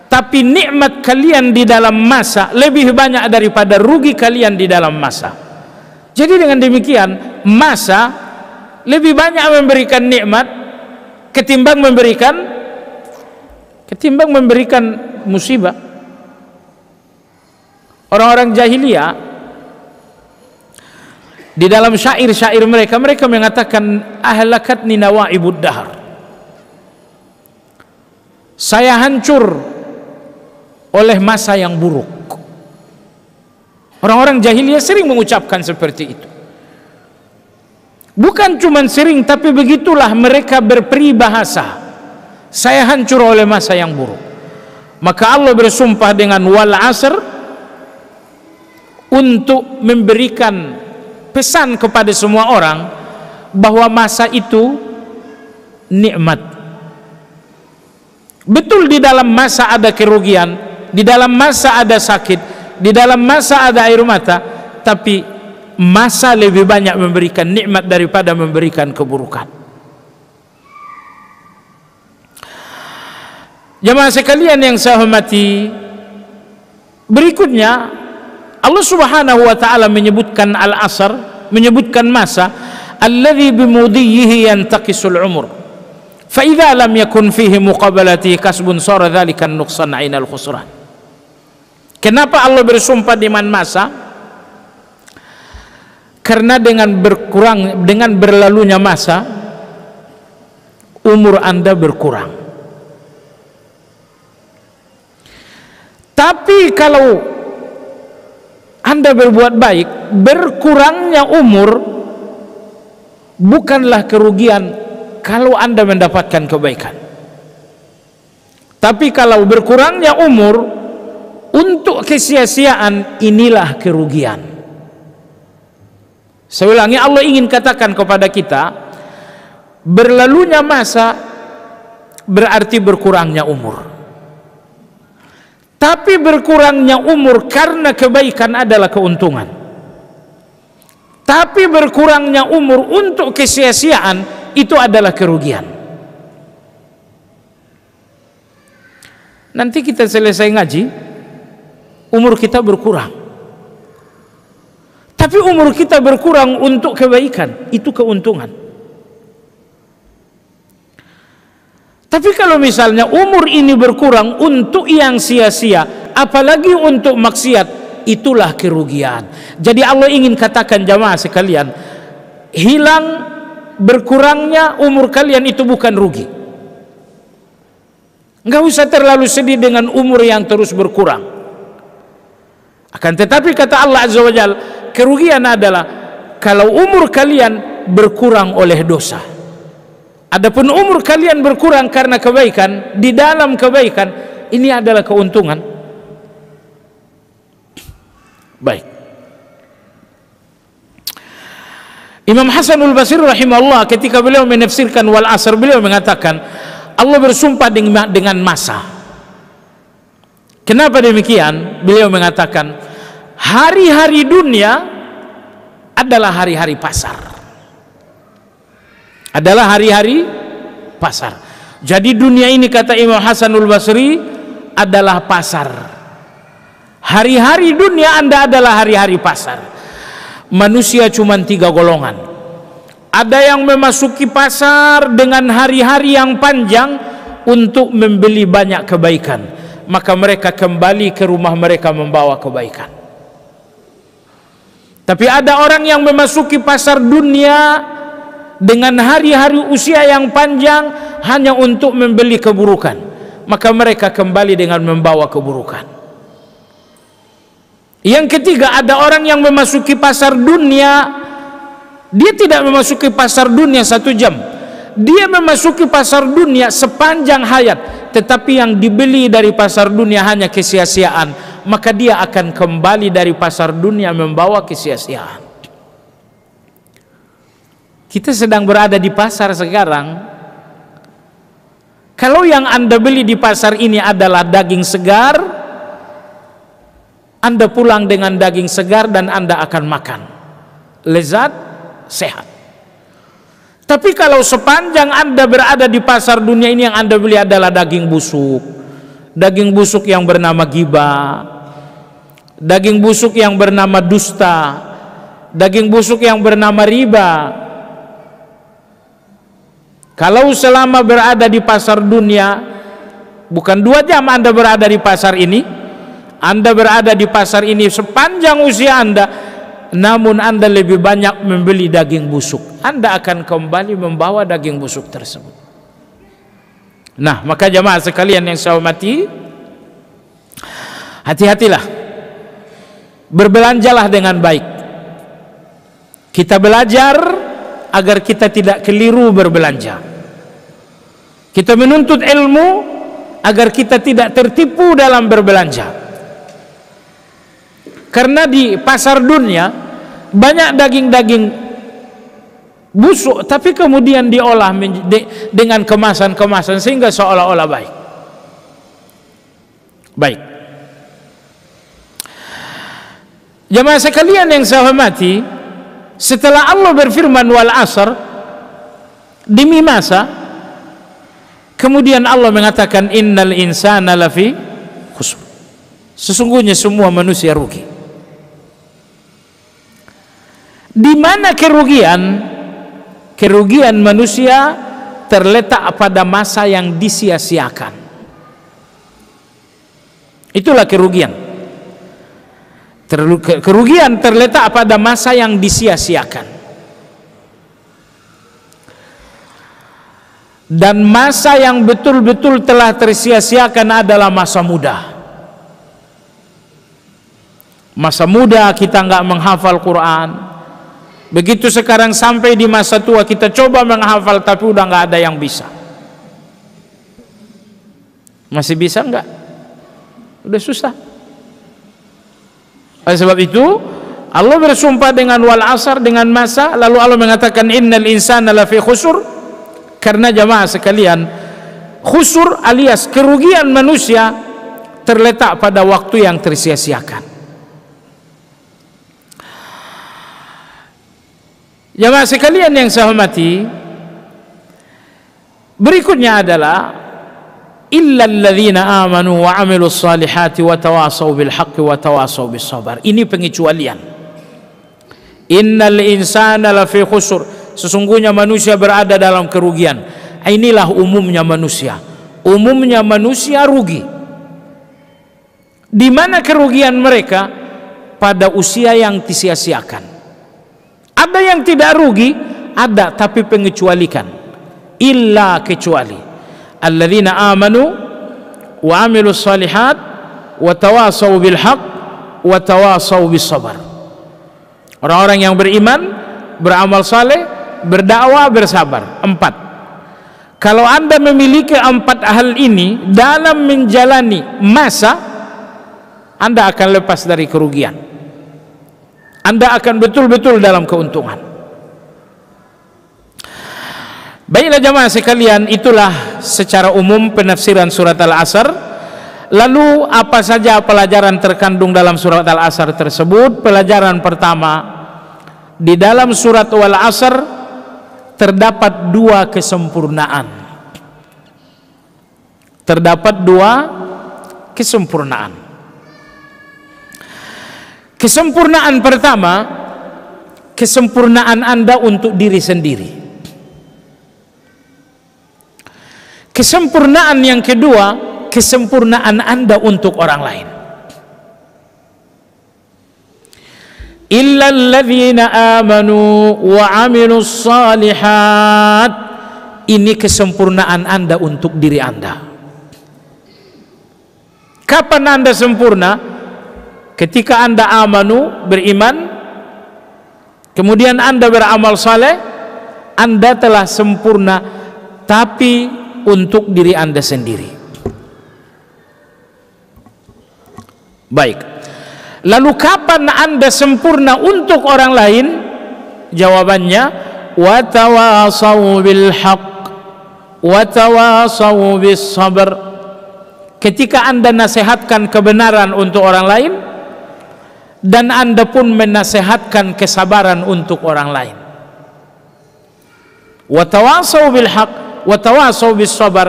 tapi nikmat kalian di dalam masa lebih banyak daripada rugi kalian di dalam masa. Jadi dengan demikian, masa lebih banyak memberikan nikmat ketimbang memberikan musibah. Orang-orang jahiliyah di dalam syair-syair mereka mengatakan ahlakatni nawaibud dahar. Saya hancur oleh masa yang buruk. Orang-orang jahiliyah sering mengucapkan seperti itu. Bukan cuma sering, tapi begitulah mereka berperibahasa. Saya hancur oleh masa yang buruk. Maka Allah bersumpah dengan wal asr untuk memberikan pesan kepada semua orang bahwa masa itu nikmat. Betul, di dalam masa ada kerugian, di dalam masa ada sakit, di dalam masa ada air mata, tapi masa lebih banyak memberikan nikmat daripada memberikan keburukan. Jemaah sekalian yang saya hormati, berikutnya Allah Subhanahu wa taala menyebutkan al-asr, menyebutkan masa alladzi bimudiyhi yantaqisul umur. Fa idza lam yakun fihi muqabalati kasbun sara dzalika nuqsan 'ainal khusran. Kenapa Allah bersumpah dengan masa? Karena dengan berlalunya masa, umur Anda berkurang. Tapi kalau Anda berbuat baik, berkurangnya umur bukanlah kerugian kalau Anda mendapatkan kebaikan. Tapi kalau berkurangnya umur untuk kesia-siaan, inilah kerugian. Saya ulangi, Allah ingin katakan kepada kita, berlalunya masa berarti berkurangnya umur. Tapi berkurangnya umur karena kebaikan adalah keuntungan. Tapi berkurangnya umur untuk kesia-siaan itu adalah kerugian. Nanti kita selesai ngaji, umur kita berkurang. Tapi umur kita berkurang untuk kebaikan, itu keuntungan. Tapi kalau misalnya umur ini berkurang untuk yang sia-sia, apalagi untuk maksiat, itulah kerugian. Jadi Allah ingin katakan jamaah sekalian, hilang berkurangnya umur kalian itu bukan rugi. Enggak usah terlalu sedih dengan umur yang terus berkurang. Akan tetapi kata Allah Azza wa Jalla, kerugian adalah kalau umur kalian berkurang oleh dosa. Adapun umur kalian berkurang karena kebaikan, di dalam kebaikan, ini adalah keuntungan. Baik. Imam Hasanul Basri rahimahullah ketika beliau menafsirkan wal asr, beliau mengatakan Allah bersumpah dengan masa. Kenapa demikian? Beliau mengatakan hari-hari dunia adalah hari-hari pasar. Adalah hari-hari pasar. Jadi dunia ini kata Imam Hasanul Basri adalah pasar. Hari-hari dunia Anda adalah hari-hari pasar. Manusia cuma 3 golongan. Ada yang memasuki pasar dengan hari-hari yang panjang untuk membeli banyak kebaikan, maka mereka kembali ke rumah mereka membawa kebaikan. Tapi ada orang yang memasuki pasar dunia dengan hari-hari usia yang panjang hanya untuk membeli keburukan, maka mereka kembali dengan membawa keburukan. Yang ketiga, ada orang yang memasuki pasar dunia, dia tidak memasuki pasar dunia 1 jam, dia memasuki pasar dunia sepanjang hayat, tetapi yang dibeli dari pasar dunia hanya kesia-siaan, maka dia akan kembali dari pasar dunia membawa kesia-siaan. Kita sedang berada di pasar sekarang. Kalau yang Anda beli di pasar ini adalah daging segar, Anda pulang dengan daging segar dan Anda akan makan, lezat, sehat. Tapi kalau sepanjang Anda berada di pasar dunia ini, yang Anda beli adalah daging busuk yang bernama ghibah, daging busuk yang bernama dusta, daging busuk yang bernama riba. Kalau selama berada di pasar dunia, bukan 2 jam Anda berada di pasar ini, Anda berada di pasar ini sepanjang usia Anda, namun Anda lebih banyak membeli daging busuk, Anda akan kembali membawa daging busuk tersebut. Nah, maka jamaah sekalian yang saya hormati, hati-hatilah, berbelanjalah dengan baik. Kita belajar agar kita tidak keliru berbelanja. Kita menuntut ilmu agar kita tidak tertipu dalam berbelanja. Karena di pasar dunia banyak daging-daging busuk, tapi kemudian diolah dengan kemasan-kemasan sehingga seolah-olah baik. Jamaah sekalian yang saya hormati, setelah Allah berfirman wal asr, demi masa, kemudian Allah mengatakan innal insana lafi khusr, sesungguhnya semua manusia rugi. Di mana kerugian? Kerugian manusia terletak pada masa yang disia-siakan. Itulah kerugian. Kerugian terletak pada masa yang disia-siakan. Dan masa yang betul-betul telah tersia-siakan adalah masa muda. Masa muda kita nggak menghafal Quran. Begitu sekarang sampai di masa tua kita coba menghafal, tapi udah nggak ada yang bisa. Masih bisa nggak? Udah susah. Oleh sebab itu Allah bersumpah dengan wal asr, dengan masa, lalu Allah mengatakan innal insana lafi khusur. Karena jamaah sekalian, khusur alias kerugian manusia terletak pada waktu yang tersia-siakan. Jamaah sekalian yang saya hormati, berikutnya adalah illal ladzina amanu wa amilus salihati wa tawasaw bil haqqi wa tawasaw bis sabar. Ini pengecualian. Innal insana lafi khusur, sesungguhnya manusia berada dalam kerugian. Inilah umumnya manusia. Umumnya manusia rugi. Di mana kerugian mereka? Pada usia yang disia-siakan. Ada yang tidak rugi, ada, tapi pengecualikan. Illa, kecuali alladzina amanu wa amilus salihat wa tawasaw bil haqq wa tawasaw bis sabar. Orang-orang yang beriman, beramal saleh, berdakwah, bersabar. 4. Kalau Anda memiliki 4 hal ini dalam menjalani masa, Anda akan lepas dari kerugian. Anda akan betul-betul dalam keuntungan. Baiklah jamaah sekalian, itulah secara umum penafsiran surat Al-Asr. Lalu apa saja pelajaran terkandung dalam surat Al-Asr tersebut? Pelajaran pertama, di dalam surat Al-Asr terdapat 2 kesempurnaan. Terdapat 2 kesempurnaan. Kesempurnaan pertama, kesempurnaan Anda untuk diri sendiri. Kesempurnaan yang kedua, kesempurnaan Anda untuk orang lain. Illal ladzina amanu wa amilus salihat. Ini kesempurnaan Anda untuk diri Anda. Kapan Anda sempurna? ketika Anda amanu, beriman, kemudian Anda beramal saleh, Anda telah sempurna, tapi untuk diri Anda sendiri. Baik, lalu kapan Anda sempurna untuk orang lain? Jawabannya, wa tawassaw bil haqq wa tawassaw bis sabr. Ketika Anda nasihatkan kebenaran untuk orang lain, dan Anda pun menasihatkan kesabaran untuk orang lain. Wa tawassaw bil haqq wa tawassaw bis sabr.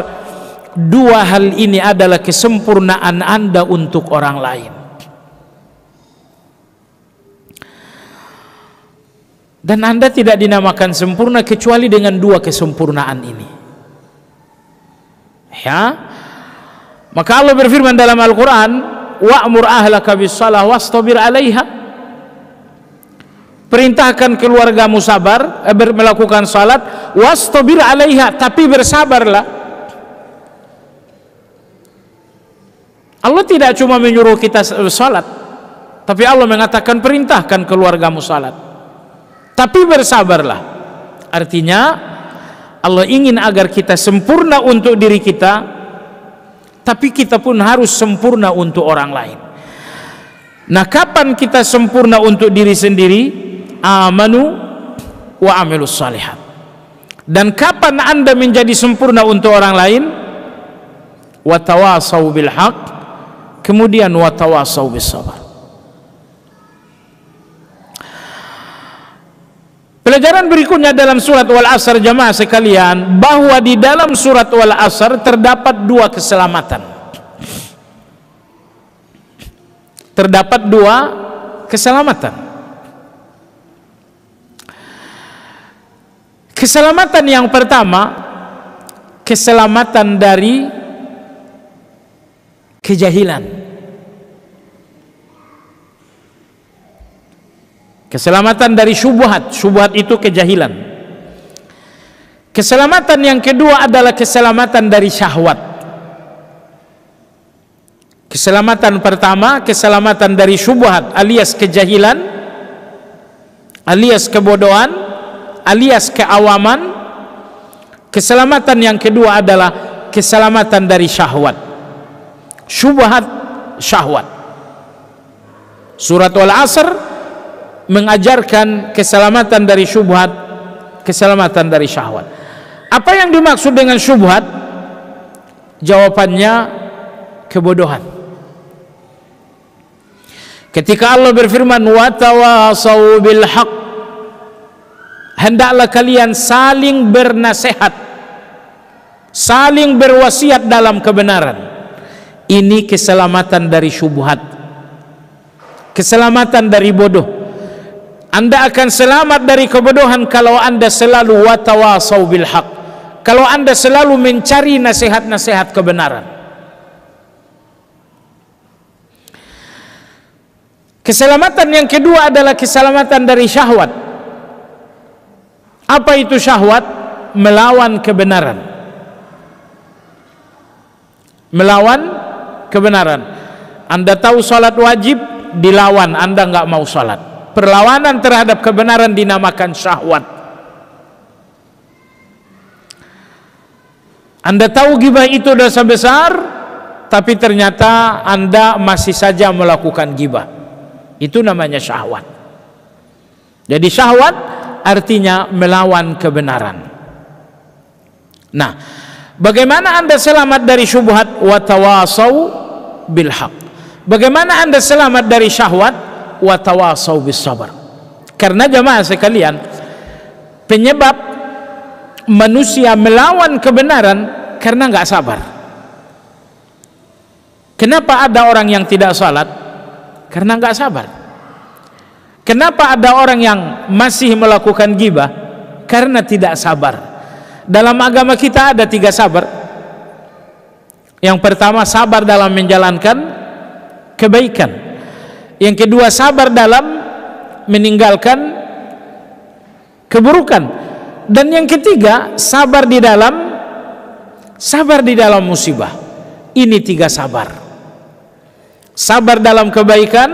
Dua hal ini adalah kesempurnaan Anda untuk orang lain. Dan Anda tidak dinamakan sempurna kecuali dengan dua kesempurnaan ini. Ya. Maka Allah berfirman dalam Al-Quran, wa'mur ahlaka bis-shalah wastabir 'alaiha. Perintahkan keluargamu sabar, melakukan salat, wastabir 'alaiha, tapi bersabarlah. Allah tidak cuma menyuruh kita salat, tapi Allah mengatakan perintahkan keluargamu salat, tapi bersabarlah. Artinya Allah ingin agar kita sempurna untuk diri kita, tapi kita pun harus sempurna untuk orang lain. Nah, kapan kita sempurna untuk diri sendiri? Amanu wa amilus salihat. Dan kapan Anda menjadi sempurna untuk orang lain? Wa tawassaw bil haqq, kemudian wa tawassaw bis sabr. Pelajaran berikutnya dalam surat Wal Asr, jamaah sekalian, bahwa di dalam surat Wal Asr terdapat dua keselamatan. Terdapat dua keselamatan. Keselamatan yang pertama, keselamatan dari kejahilan. Keselamatan dari syubhat. Syubhat itu kejahilan. Keselamatan yang kedua adalah keselamatan dari syahwat. Keselamatan pertama, keselamatan dari syubhat alias kejahilan, alias kebodohan, alias keawaman. Keselamatan yang kedua adalah keselamatan dari syahwat. Syubhat, syahwat. Surat Al-Asr mengajarkan keselamatan dari syubhat, keselamatan dari syahwat. Apa yang dimaksud dengan syubhat? Jawabannya kebodohan. Ketika Allah berfirman wa tawassaw bil haqq, hendaklah kalian saling bernasihat, saling berwasiat dalam kebenaran. Ini keselamatan dari syubhat, keselamatan dari bodoh. Anda akan selamat dari kebodohan kalau Anda selalu watawasaw bil haq, kalau Anda selalu mencari nasihat-nasihat kebenaran. Keselamatan yang kedua adalah keselamatan dari syahwat. Apa itu syahwat? Melawan kebenaran. Melawan kebenaran. Anda tahu salat wajib, dilawan, Anda nggak mau salat. Perlawanan terhadap kebenaran dinamakan syahwat. Anda tahu ghibah itu dosa besar, tapi ternyata Anda masih saja melakukan ghibah. Itu namanya syahwat. Jadi syahwat artinya melawan kebenaran. Nah, bagaimana Anda selamat dari syubhat? Wa tawasaw bil haq. Bagaimana Anda selamat dari syahwat? Wa tawasaw bis sabr. Karena jamaah sekalian, penyebab manusia melawan kebenaran karena nggak sabar. Kenapa ada orang yang tidak salat? Karena nggak sabar. Kenapa ada orang yang masih melakukan ghibah? Karena tidak sabar. Dalam agama kita ada 3 sabar. Yang pertama, sabar dalam menjalankan kebaikan. Yang kedua, sabar dalam meninggalkan keburukan. Dan yang ketiga, sabar di dalam musibah. Ini 3 sabar. Sabar dalam kebaikan,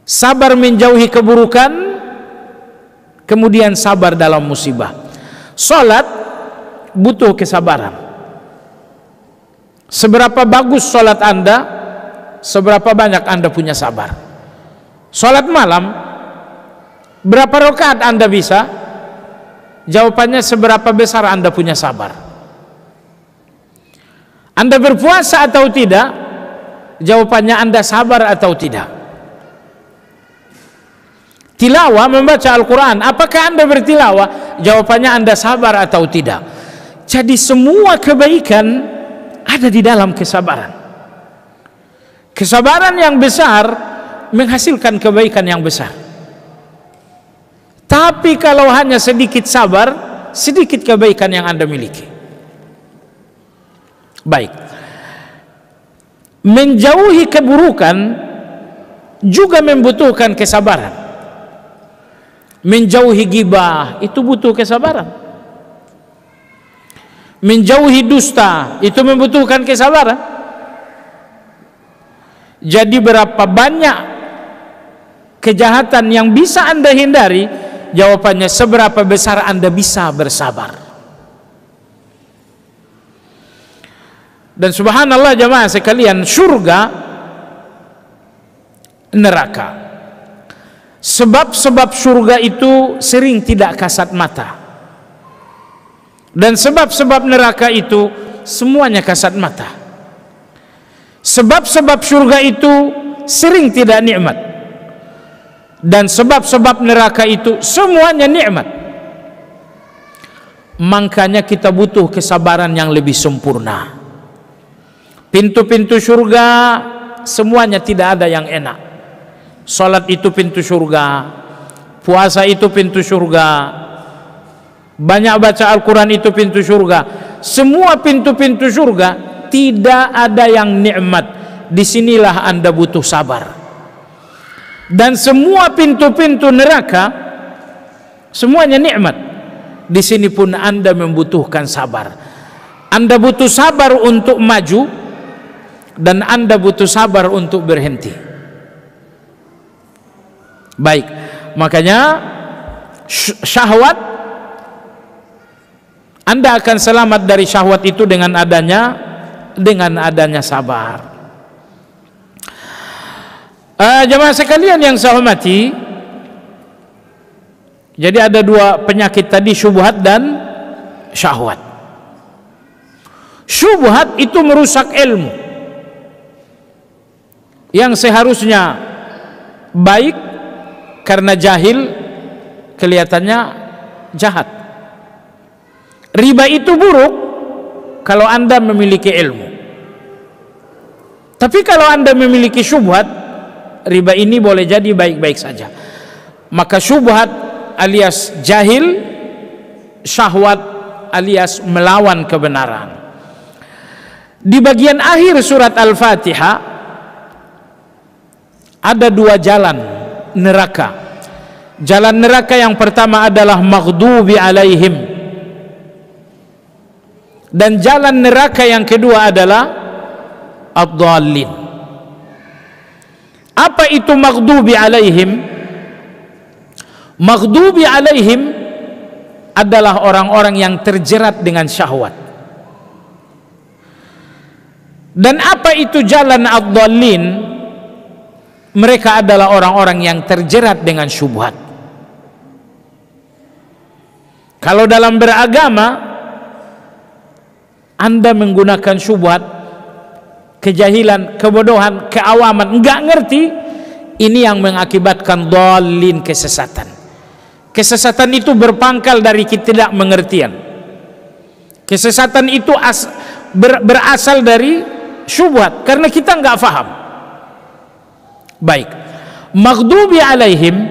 sabar menjauhi keburukan, kemudian sabar dalam musibah. Salat butuh kesabaran. Seberapa bagus salat Anda, seberapa banyak Anda punya sabar. Salat malam, berapa rakaat Anda bisa? Jawabannya seberapa besar Anda punya sabar. Anda berpuasa atau tidak? Jawabannya Anda sabar atau tidak. Tilawah, membaca Al-Quran, apakah Anda bertilawah? Jawabannya Anda sabar atau tidak. Jadi semua kebaikan ada di dalam kesabaran. Kesabaran yang besar menghasilkan kebaikan yang besar. Tapi kalau hanya sedikit sabar, sedikit kebaikan yang Anda miliki. Baik. Menjauhi keburukan juga membutuhkan kesabaran. Menjauhi ghibah itu butuh kesabaran. Menjauhi dusta itu membutuhkan kesabaran. Jadi berapa banyak kejahatan yang bisa Anda hindari? Jawabannya seberapa besar Anda bisa bersabar. Dan subhanallah jamaah sekalian, surga, neraka, sebab-sebab surga itu sering tidak kasat mata, dan sebab-sebab neraka itu semuanya kasat mata. Sebab-sebab surga itu sering tidak nikmat, dan sebab-sebab neraka itu semuanya nikmat. Makanya kita butuh kesabaran yang lebih sempurna. Pintu-pintu surga semuanya tidak ada yang enak. Salat itu pintu surga, puasa itu pintu surga, banyak baca Al-Quran itu pintu surga. Semua pintu-pintu surga tidak ada yang nikmat. Disinilah Anda butuh sabar. Dan semua pintu-pintu neraka semuanya nikmat. Di sini pun Anda membutuhkan sabar. Anda butuh sabar untuk maju, dan Anda butuh sabar untuk berhenti. Baik, makanya syahwat, Anda akan selamat dari syahwat itu dengan adanya sabar. Jemaah sekalian yang saya hormati, jadi ada dua penyakit tadi, syubhat dan syahwat. Syubhat itu merusak ilmu yang seharusnya baik, karena jahil kelihatannya jahat. Riba itu buruk kalau Anda memiliki ilmu. Tapi kalau Anda memiliki syubhat, riba ini boleh jadi baik-baik saja. Maka syubhat alias jahil, syahwat alias melawan kebenaran. Di bagian akhir surat Al-Fatihah ada dua jalan neraka. Jalan neraka yang pertama adalah maghdubi alaihim, dan jalan neraka yang kedua adalah ad-dallin. Apa itu maghdubi alaihim? Maghdubi alaihim adalah orang-orang yang terjerat dengan syahwat. Dan apa itu jalan ad-dallin? Mereka adalah orang-orang yang terjerat dengan syubhat. Kalau dalam beragama Anda menggunakan syubhat, kejahilan, kebodohan, keawaman, enggak ngerti, ini yang mengakibatkan dhalin, kesesatan. Kesesatan itu berpangkal dari ketidakmengertian. Kesesatan itu berasal dari syubhat, karena kita enggak faham. Baik, maghdubi alaihim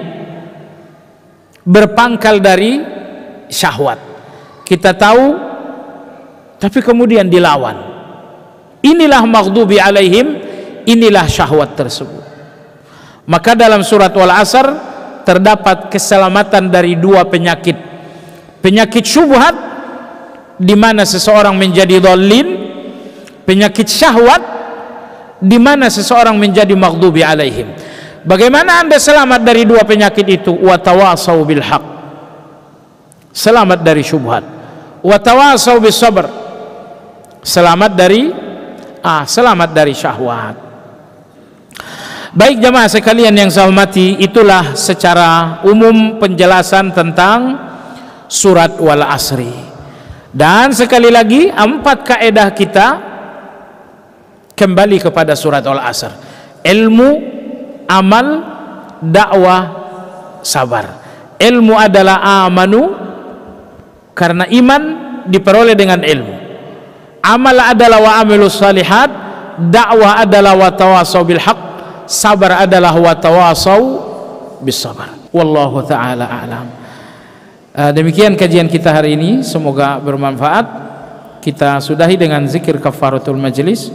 berpangkal dari syahwat. Kita tahu, tapi kemudian dilawan. Inilah maghdubi alaihim, inilah syahwat tersebut. Maka dalam surat Wal-Asr terdapat keselamatan dari dua penyakit. Penyakit syubhat, di mana seseorang menjadi dhalin. Penyakit syahwat, di mana seseorang menjadi maghdubi alaihim. Bagaimana Anda selamat dari dua penyakit itu? Wa tawasau bil haq, selamat dari syubhat. Wa tawasau bis sabr, selamat dari syahwat. Baik jamaah sekalian yang saya hormati, itulah secara umum penjelasan tentang surat wal asri. Dan sekali lagi 4 kaedah kita kembali kepada surat wal asr: ilmu, amal, dakwah, sabar. Ilmu adalah amanu, karena iman diperoleh dengan ilmu. Amal adalah wa amilus salihat, dakwah adalah wa tawasau bil haq, sabar adalah wa tawasau bis sabar. Wallahu taala a'lam. Demikian kajian kita hari ini, semoga bermanfaat. Kita sudahi dengan zikir kafaratul majlis.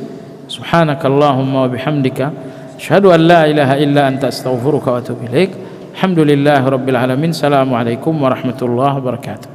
Subhanakallahumma wa bihamdika asyhadu an la ilaha illa anta astaghfiruka wa atubu ilaik. Alhamdulillahirabbil alamin. Assalamualaikum warahmatullahi wabarakatuh.